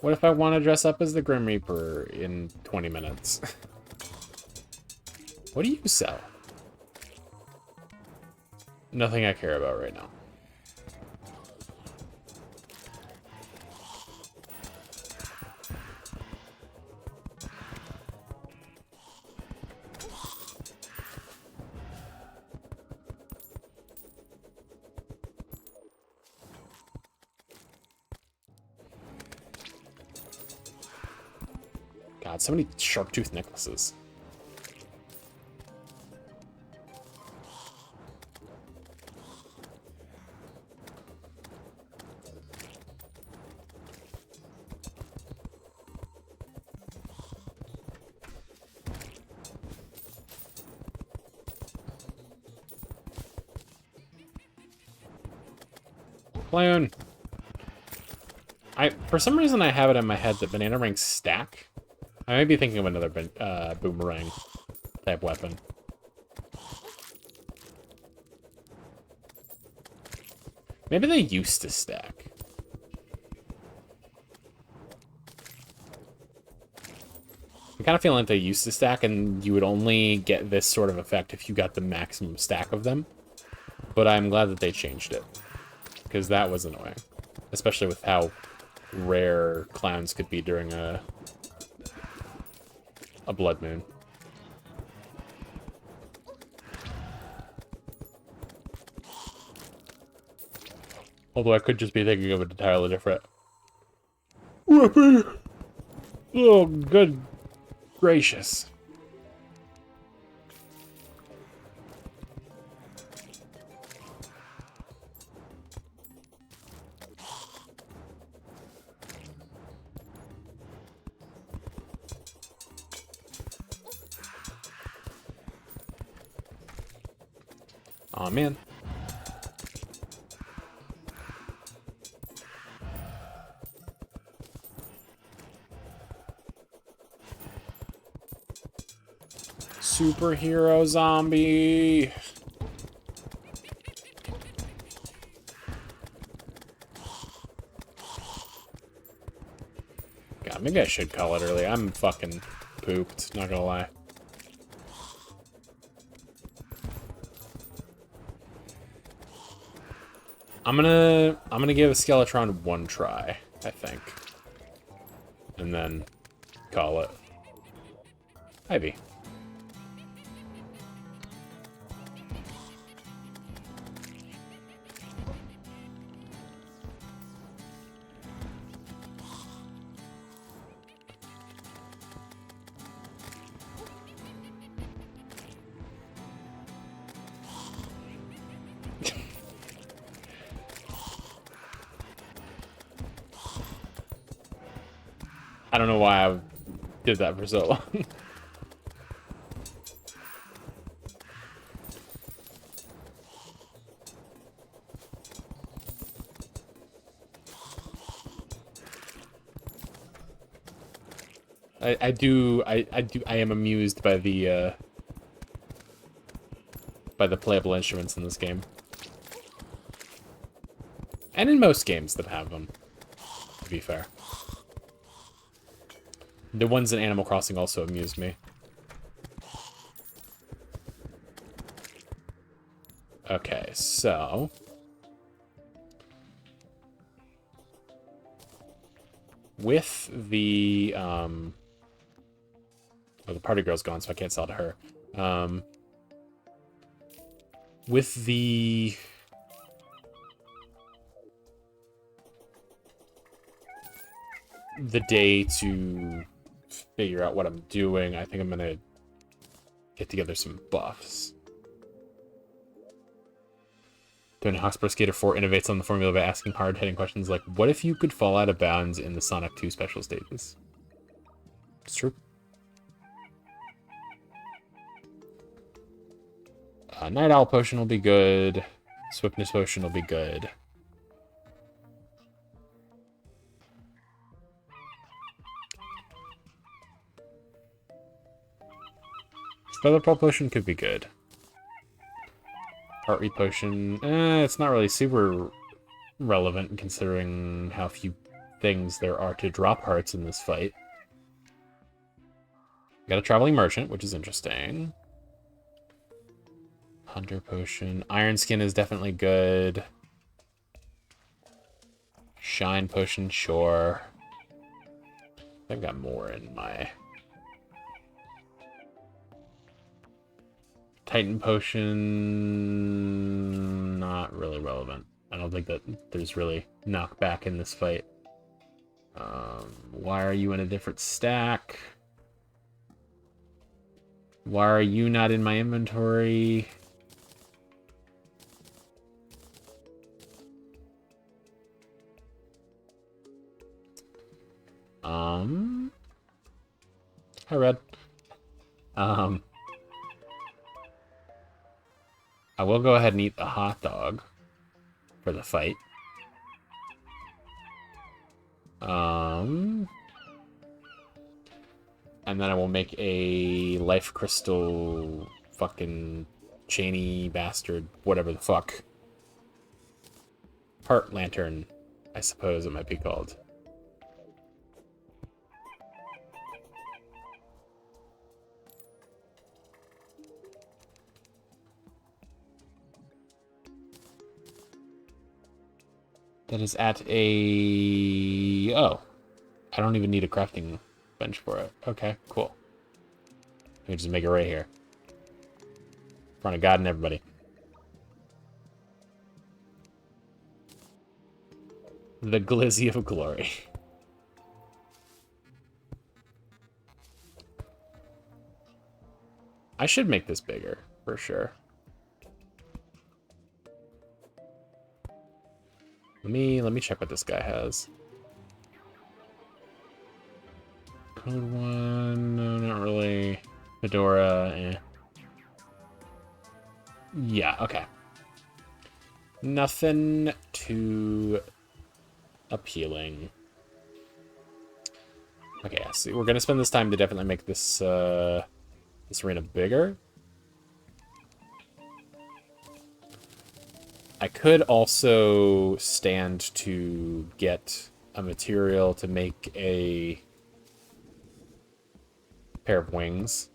What if I want to dress up as the Grim Reaper in 20 minutes? What do you sell? Nothing I care about right now. God, so many shark tooth necklaces. Clown. For some reason, I have it in my head that banana rings stack. I may be thinking of another boomerang type weapon. Maybe they used to stack. I kind of feel like they used to stack, and you would only get this sort of effect if you got the maximum stack of them. But I'm glad that they changed it, because that was annoying. Especially with how rare clowns could be during a blood moon. Although I could just be thinking of it entirely different. Whoopee! Oh, good gracious. Aw, man. Superhero zombie. God, maybe I should call it early. I'm fucking pooped, not gonna lie. I'm gonna give Skeletron one try, I think. And then call it. Maybe. I don't know why I did that for so long. I am amused by the playable instruments in this game. And in most games that have them, to be fair. The ones in Animal Crossing also amused me. Okay, so... with the, oh, the party girl's gone, so I can't sell to her. With the the day to figure out what I'm doing. I think I'm gonna get together some buffs. Tony Hawk's Pro Skater 4 innovates on the formula by asking hard-hitting questions like, what if you could fall out of bounds in the Sonic 2 special stages? It's true. Night Owl Potion will be good. Swiftness Potion will be good. Feather Pearl Potion could be good. Heart Rate Potion, it's not really super relevant considering how few things there are to drop hearts in this fight. Got a Traveling Merchant, which is interesting. Hunter Potion. Iron Skin is definitely good. Shine Potion, sure. I've got more in my... Titan Potion, not really relevant. I don't think that there's really knockback in this fight. Why are you in a different stack? Why are you not in my inventory? Hi, Red. I will go ahead and eat the hot dog for the fight. And then I will make a life crystal fucking chainy bastard, whatever the fuck. Heart lantern, I suppose it might be called. That is at a... Oh. I don't even need a crafting bench for it. Okay, cool. Let me just make it right here. In front of God and everybody. The Glizzy of Glory. I should make this bigger, for sure. Let me check what this guy has. Code 1, no, not really. Fedora, eh. Yeah, okay. Nothing too appealing. Okay, so we're gonna spend this time to definitely make this this arena bigger. I could also stand to get a material to make a pair of wings.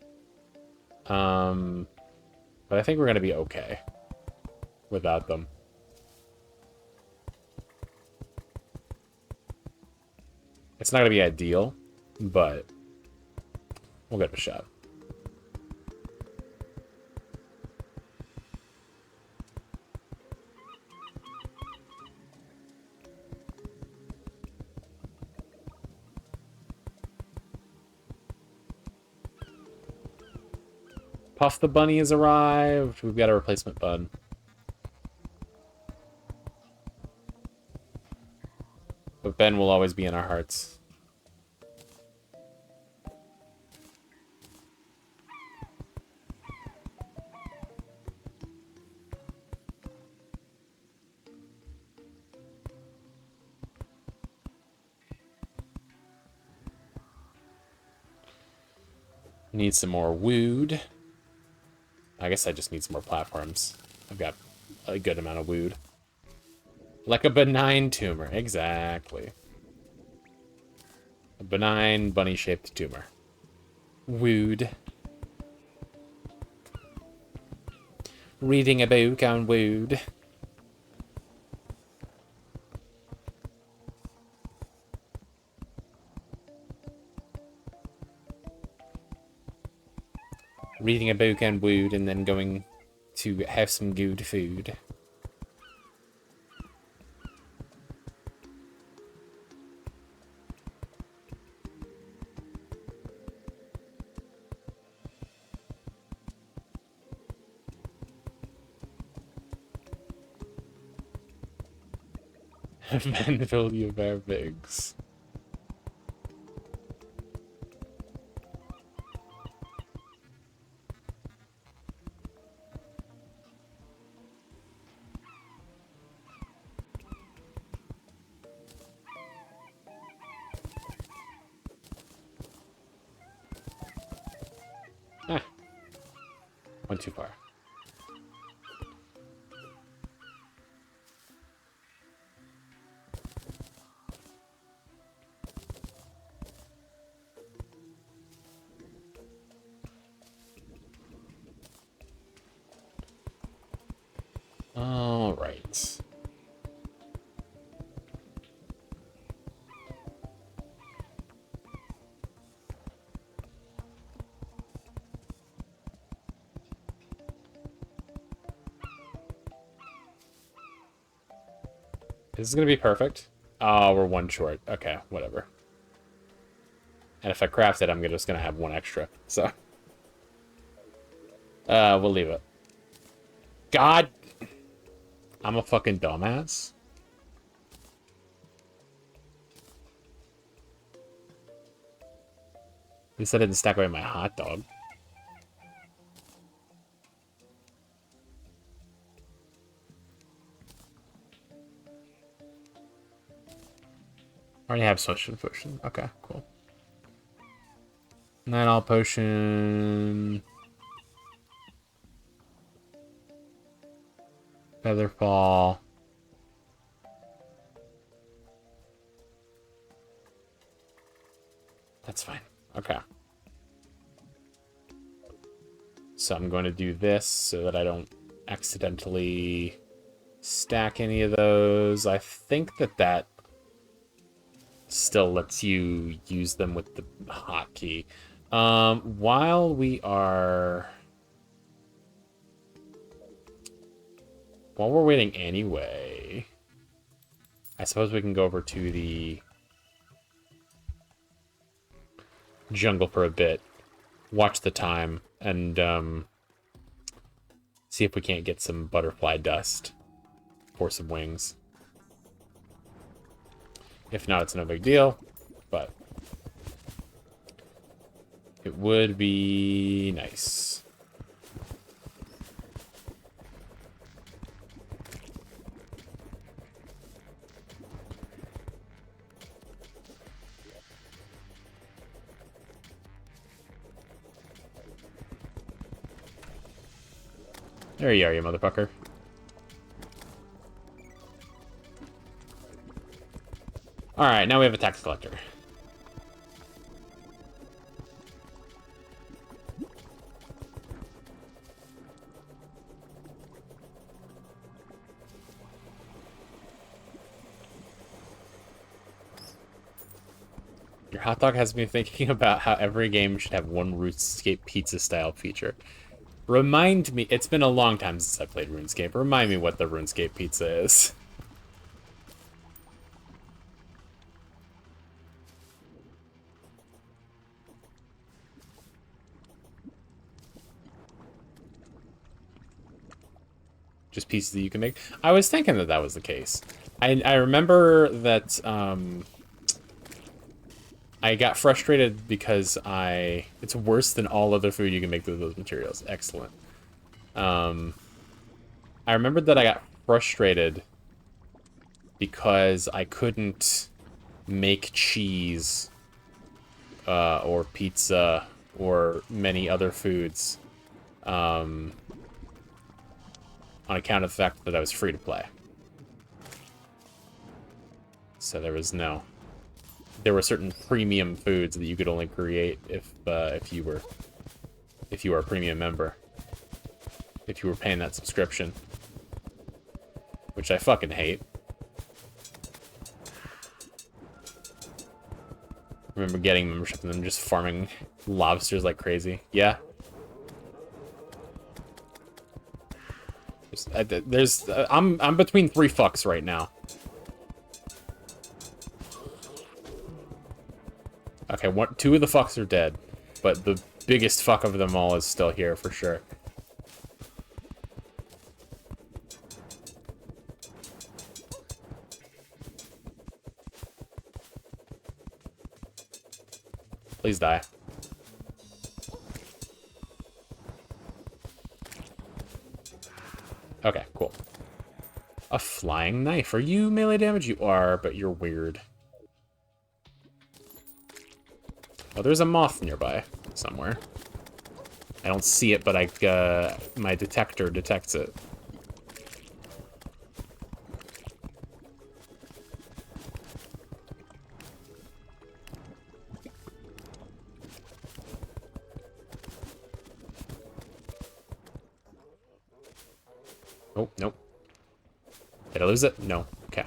But I think we're gonna be okay without them. It's not gonna be ideal, but we'll give it a shot. Puff the Bunny has arrived. We've got a replacement bun. But Ben will always be in our hearts. Need some more wood. I guess I just need some more platforms. I've got a good amount of wood. Like a benign tumor, exactly. A benign bunny-shaped tumor. Wood. Reading a book on wood. Reading a book on wood and then going to have some good food. Manville bear bigs. Ah, went too far. All right. This is gonna be perfect. Oh, we're one short. Okay, whatever. And if I craft it, I'm just gonna have one extra. So, we'll leave it. God, I'm a fucking dumbass. At least I didn't stack away my hot dog. I already have social potion. Okay, cool. Night Owl potion. Featherfall. That's fine. Okay. So I'm going to do this so that I don't accidentally stack any of those. I think that still lets you use them with the hotkey. While we're waiting anyway, I suppose we can go over to the jungle for a bit, watch the time, and see if we can't get some butterfly dust for some wings. If not, it's no big deal, but it would be nice. There you are, you motherfucker. Alright, now we have a tax collector. Your hot dog has me thinking about how every game should have one RuneScape pizza-style feature. Remind me, it's been a long time since I played RuneScape. Remind me what the RuneScape pizza is. Just pieces that you can make. I was thinking that was the case. I remember that I got frustrated because it's worse than all other food you can make with those materials. Excellent. I remembered that I got frustrated because I couldn't make cheese or pizza or many other foods on account of the fact that I was free to play. So there were certain premium foods that you could only create if you were a premium member. If you were paying that subscription. Which I fucking hate. I remember getting membership and then just farming lobsters like crazy. Yeah. I'm between 3 fucks right now. Okay, 2 of the fucks are dead, but the biggest fuck of them all is still here for sure. Please die. Okay, cool. A flying knife. Are you melee damage? You are, but you're weird. Oh, there's a moth nearby somewhere. I don't see it, but my detector detects it. Oh, nope. Did I lose it? No. Okay.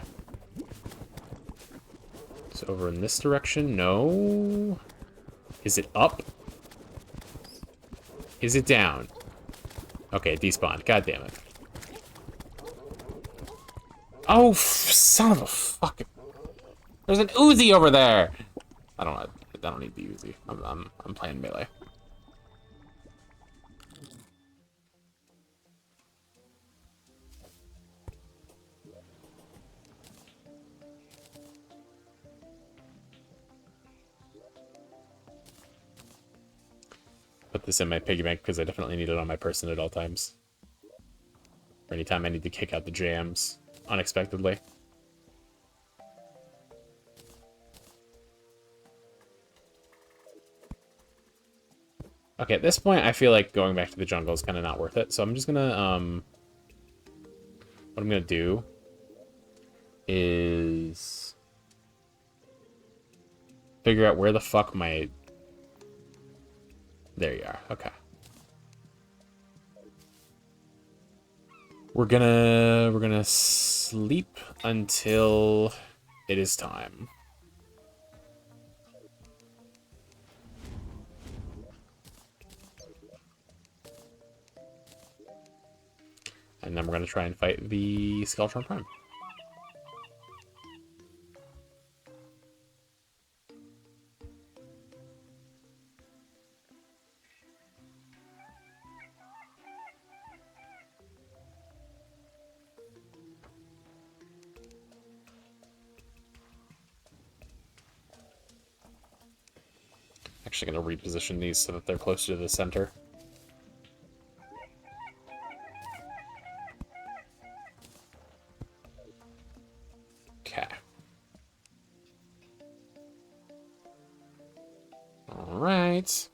It's over in this direction. No. Is it up? Is it down? Okay, despawned. God damn it. Oh, son of a fucking... There's an Uzi over there! I don't need the Uzi. I'm playing melee. Put this in my piggy bank because I definitely need it on my person at all times. Or anytime I need to kick out the jams unexpectedly. Okay, at this point, I feel like going back to the jungle is kind of not worth it. So I'm just gonna, what I'm gonna do is figure out where the fuck my... There you are. Okay. We're gonna sleep until it is time. And then we're gonna try and fight the Skeletron Prime. Actually gonna reposition these so that they're closer to the center. Okay. All right.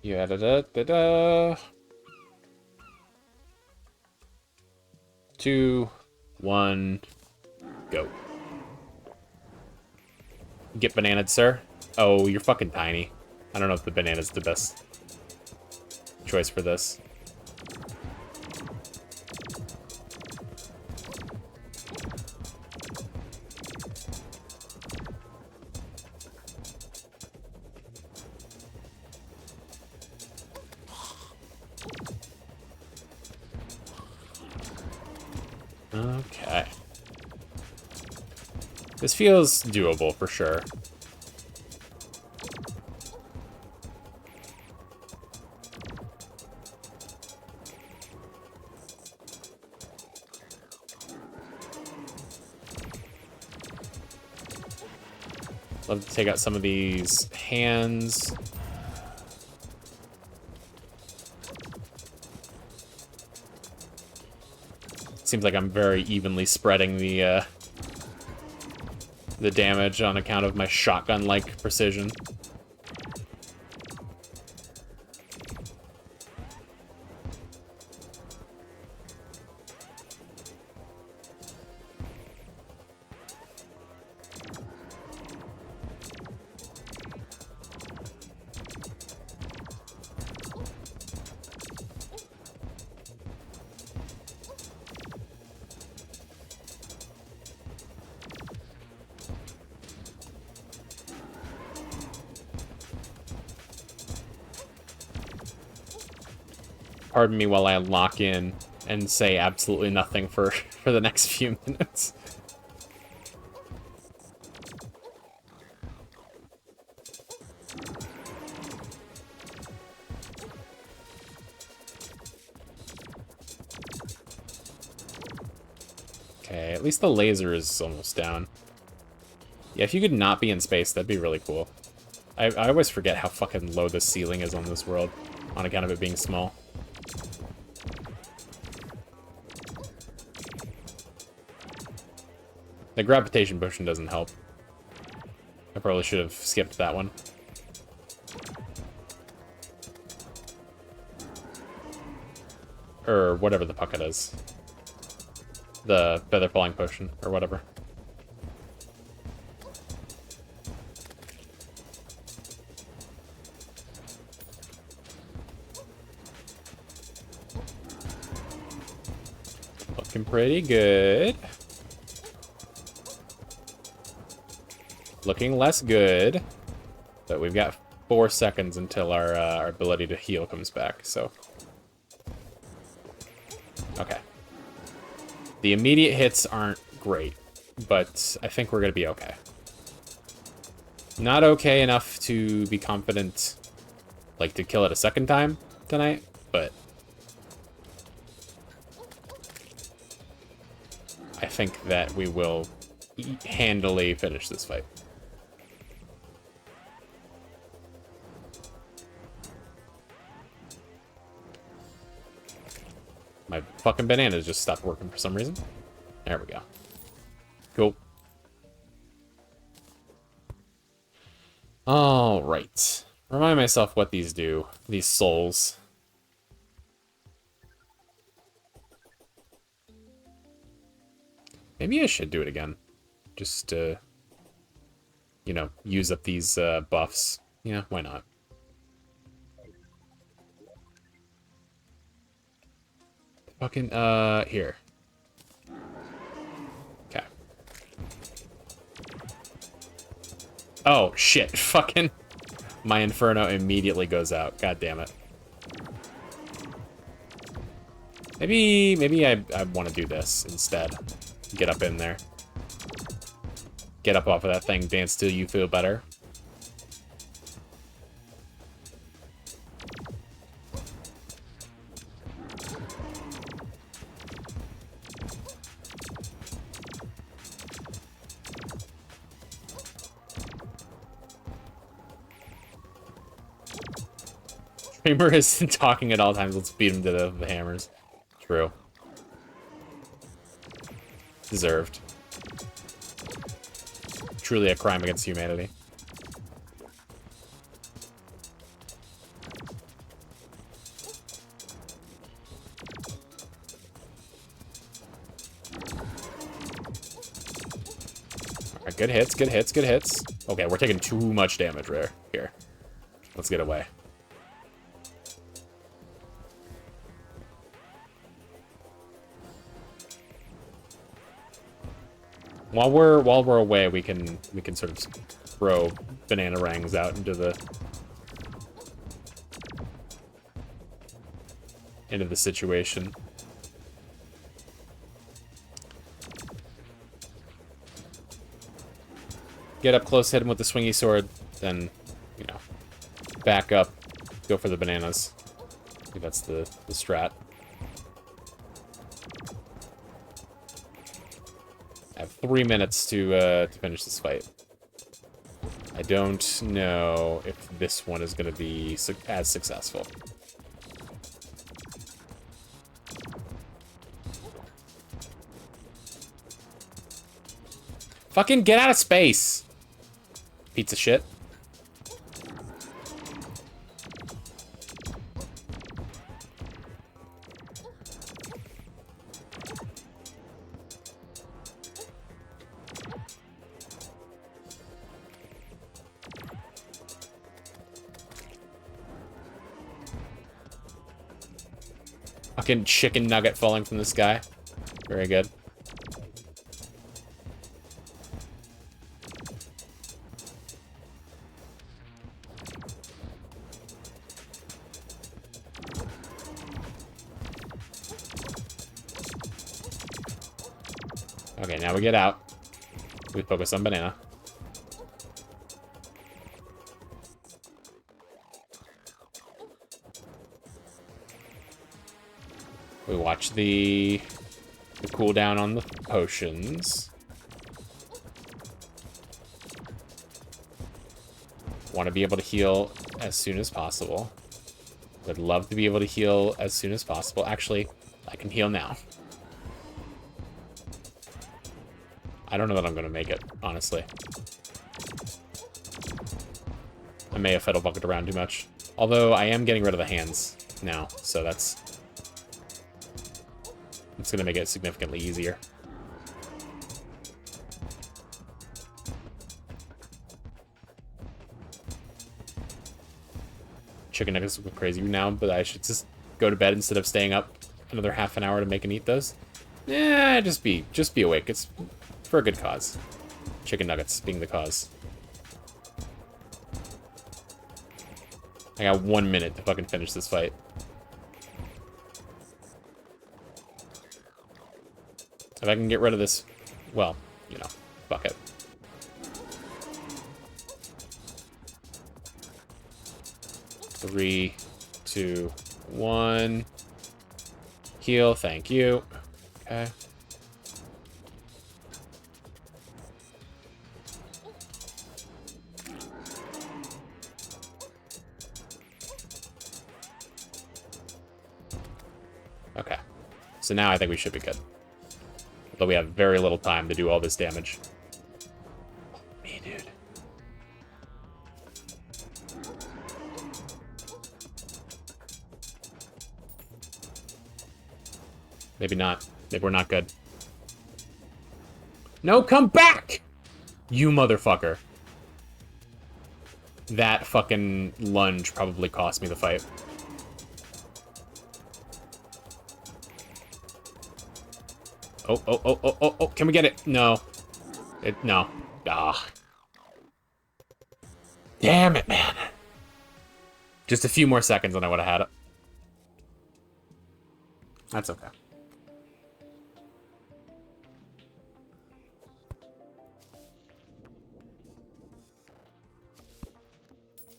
Yeah, da. 2, 1, go. Get bananaed, sir. Oh, you're fucking tiny. I don't know if the banana's the best choice for this. Okay. This feels doable for sure. Love to take out some of these hands. Seems like I'm very evenly spreading the damage on account of my shotgun-like precision. Pardon me while I lock in and say absolutely nothing for the next few minutes. at least the laser is almost down. Yeah, if you could not be in space, that'd be really cool. I always forget how fucking low the ceiling is on this world, on account of it being small. The gravitation potion doesn't help. I probably should have skipped that one. Or whatever the fuck it is. The feather falling potion, or whatever. Looking pretty good. Looking less good. But we've got 4 seconds until our ability to heal comes back, so... Okay. The immediate hits aren't great, but I think we're gonna be okay. Not okay enough to be confident, like, to kill it a second time tonight, but... I think that we will handily finish this fight. My fucking bananas just stopped working for some reason. There we go. Cool. All right. Remind myself what these do. These souls. Maybe I should do it again. Just to, you know, use up these buffs. Yeah, why not? Fucking, here. Okay. Oh, shit. Fucking... My Inferno immediately goes out. God damn it. Maybe I want to do this instead. Get up in there. Get up off of that thing, dance till you feel better. Kramer is talking at all times. Let's beat him to the hammers. True. Deserved. Truly a crime against humanity. Alright, good hits, good hits, good hits. Okay, we're taking too much damage there. Here. Let's get away. While we're away, we can sort of throw banana rangs out into the situation. Get up close, hit him with the swingy sword, then, you know, back up, go for the bananas. I think that's the strat. I have 3 minutes to finish this fight. I don't know if this one is going to be as successful. Fucking get out of space! Pizza shit. Fucking chicken nugget falling from the sky. Very good. Okay, now we get out. We focus on banana. We watch the the cooldown on the potions. Want to be able to heal as soon as possible. Would love to be able to heal as soon as possible. Actually, I can heal now. I don't know that I'm going to make it, honestly. I may have fiddle bucket around too much. Although I am getting rid of the hands now, so it's going to make it significantly easier. Chicken nuggets look crazy now, but I should just go to bed instead of staying up another half an hour to make and eat those. Yeah, just be awake. It's for a good cause. Chicken nuggets being the cause. I got 1 minute to fucking finish this fight. If I can get rid of this, well, you know, fuck it. Three, two, one. Heal, thank you. Okay. Okay. So now I think we should be good. Although we have very little time to do all this damage. Me, dude. Maybe not. Maybe we're not good. No, come back! You motherfucker. That fucking lunge probably cost me the fight. Oh, can we get it? No. No. Ah. Damn it, man. Just a few more seconds and I would have had it. That's okay.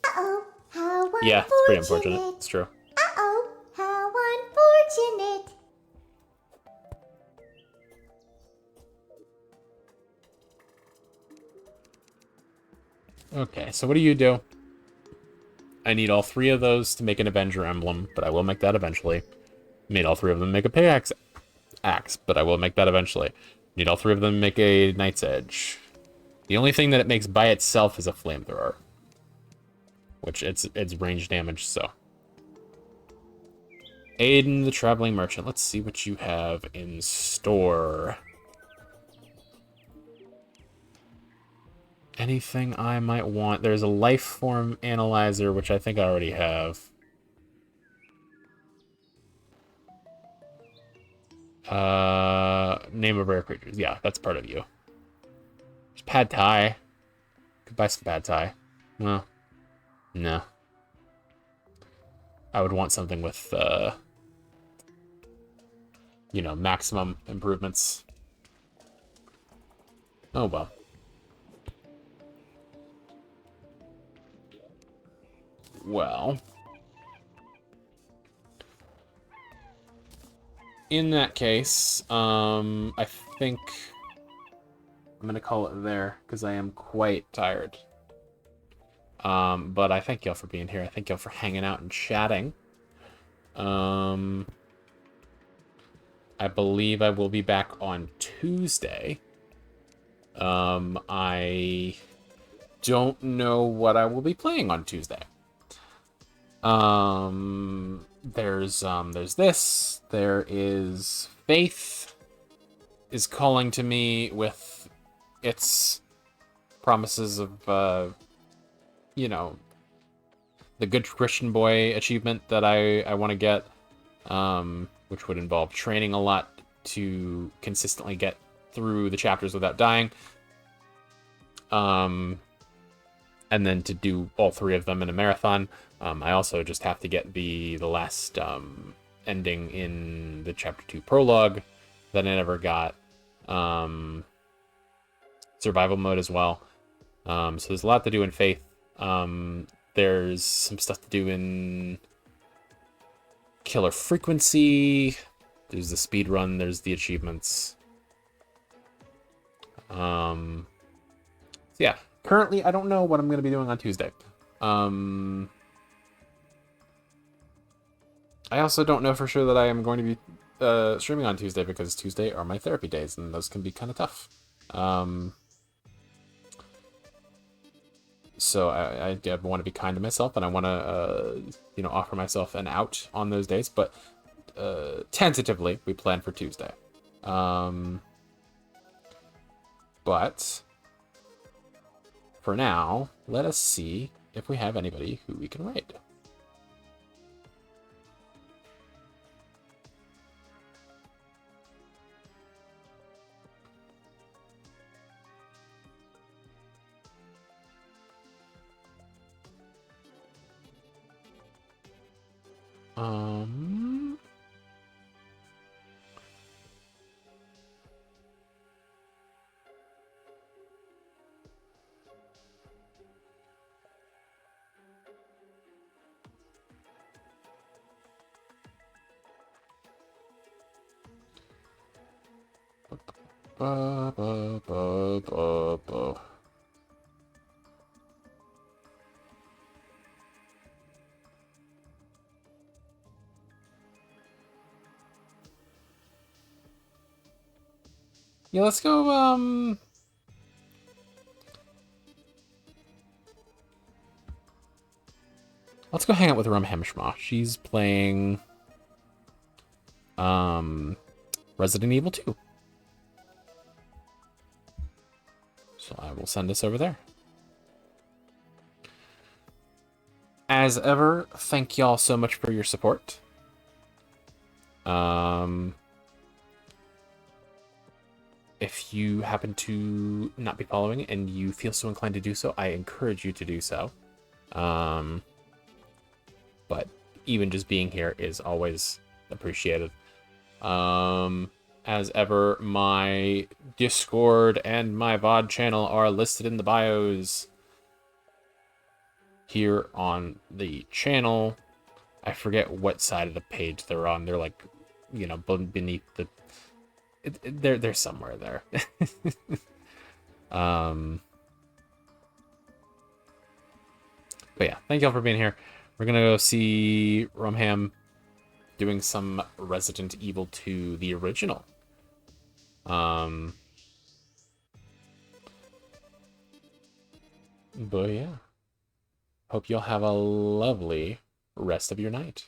Uh-oh, how unfortunate. Yeah, it's pretty unfortunate. It's true. Uh-oh, how unfortunate. Okay, so what do you do? I need all three of those to make an Avenger emblem, but I will make that eventually. Need all three of them to make a pickaxe axe, but I will make that eventually. Need all three of them to make a Knight's Edge. The only thing that it makes by itself is a flamethrower. Which it's range damage, so. Aiden the Traveling Merchant. Let's see what you have in store. Anything I might want. There's a life form analyzer, which I think I already have. Name of rare creatures. Yeah, that's part of you. There's pad thai. Could buy some pad thai. Well, no. I would want something with, you know, maximum improvements. Oh, well. Well, in that case, I think I'm gonna call it there because I am quite tired. But I thank y'all for being here. I thank y'all for hanging out and chatting. I believe I will be back on Tuesday. I don't know what I will be playing on Tuesday. There's this. There is Faith is calling to me with its promises of, you know, the Good Christian Boy achievement that I want to get, which would involve training a lot to consistently get through the chapters without dying. And then to do all three of them in a marathon. I also just have to get the last ending in the Chapter 2 prologue that I never got. Survival mode as well. So there's a lot to do in Faith. There's some stuff to do in Killer Frequency. There's the speed run. There's the achievements. So yeah, currently I don't know what I'm going to be doing on Tuesday. I also don't know for sure that I am going to be streaming on Tuesday because Tuesday are my therapy days, and those can be kind of tough. So I want to be kind to myself, and I want to, offer myself an out on those days. But tentatively, we plan for Tuesday. But for now, let us see if we have anybody who we can raid. Ba, ba, ba, ba, ba. Yeah, let's go, let's go hang out with Rum Hemshma. She's playing, Resident Evil 2. So I will send us over there. As ever, thank y'all so much for your support. If you happen to not be following and you feel so inclined to do so, I encourage you to do so. But even just being here is always appreciated. As ever, my Discord and my VOD channel are listed in the bios here on the channel. I forget what side of the page they're on. They're like, beneath the... They're somewhere there. But yeah, thank y'all for being here. We're gonna go see Rumham doing some Resident Evil 2, the original. But yeah, hope y'all have a lovely rest of your night.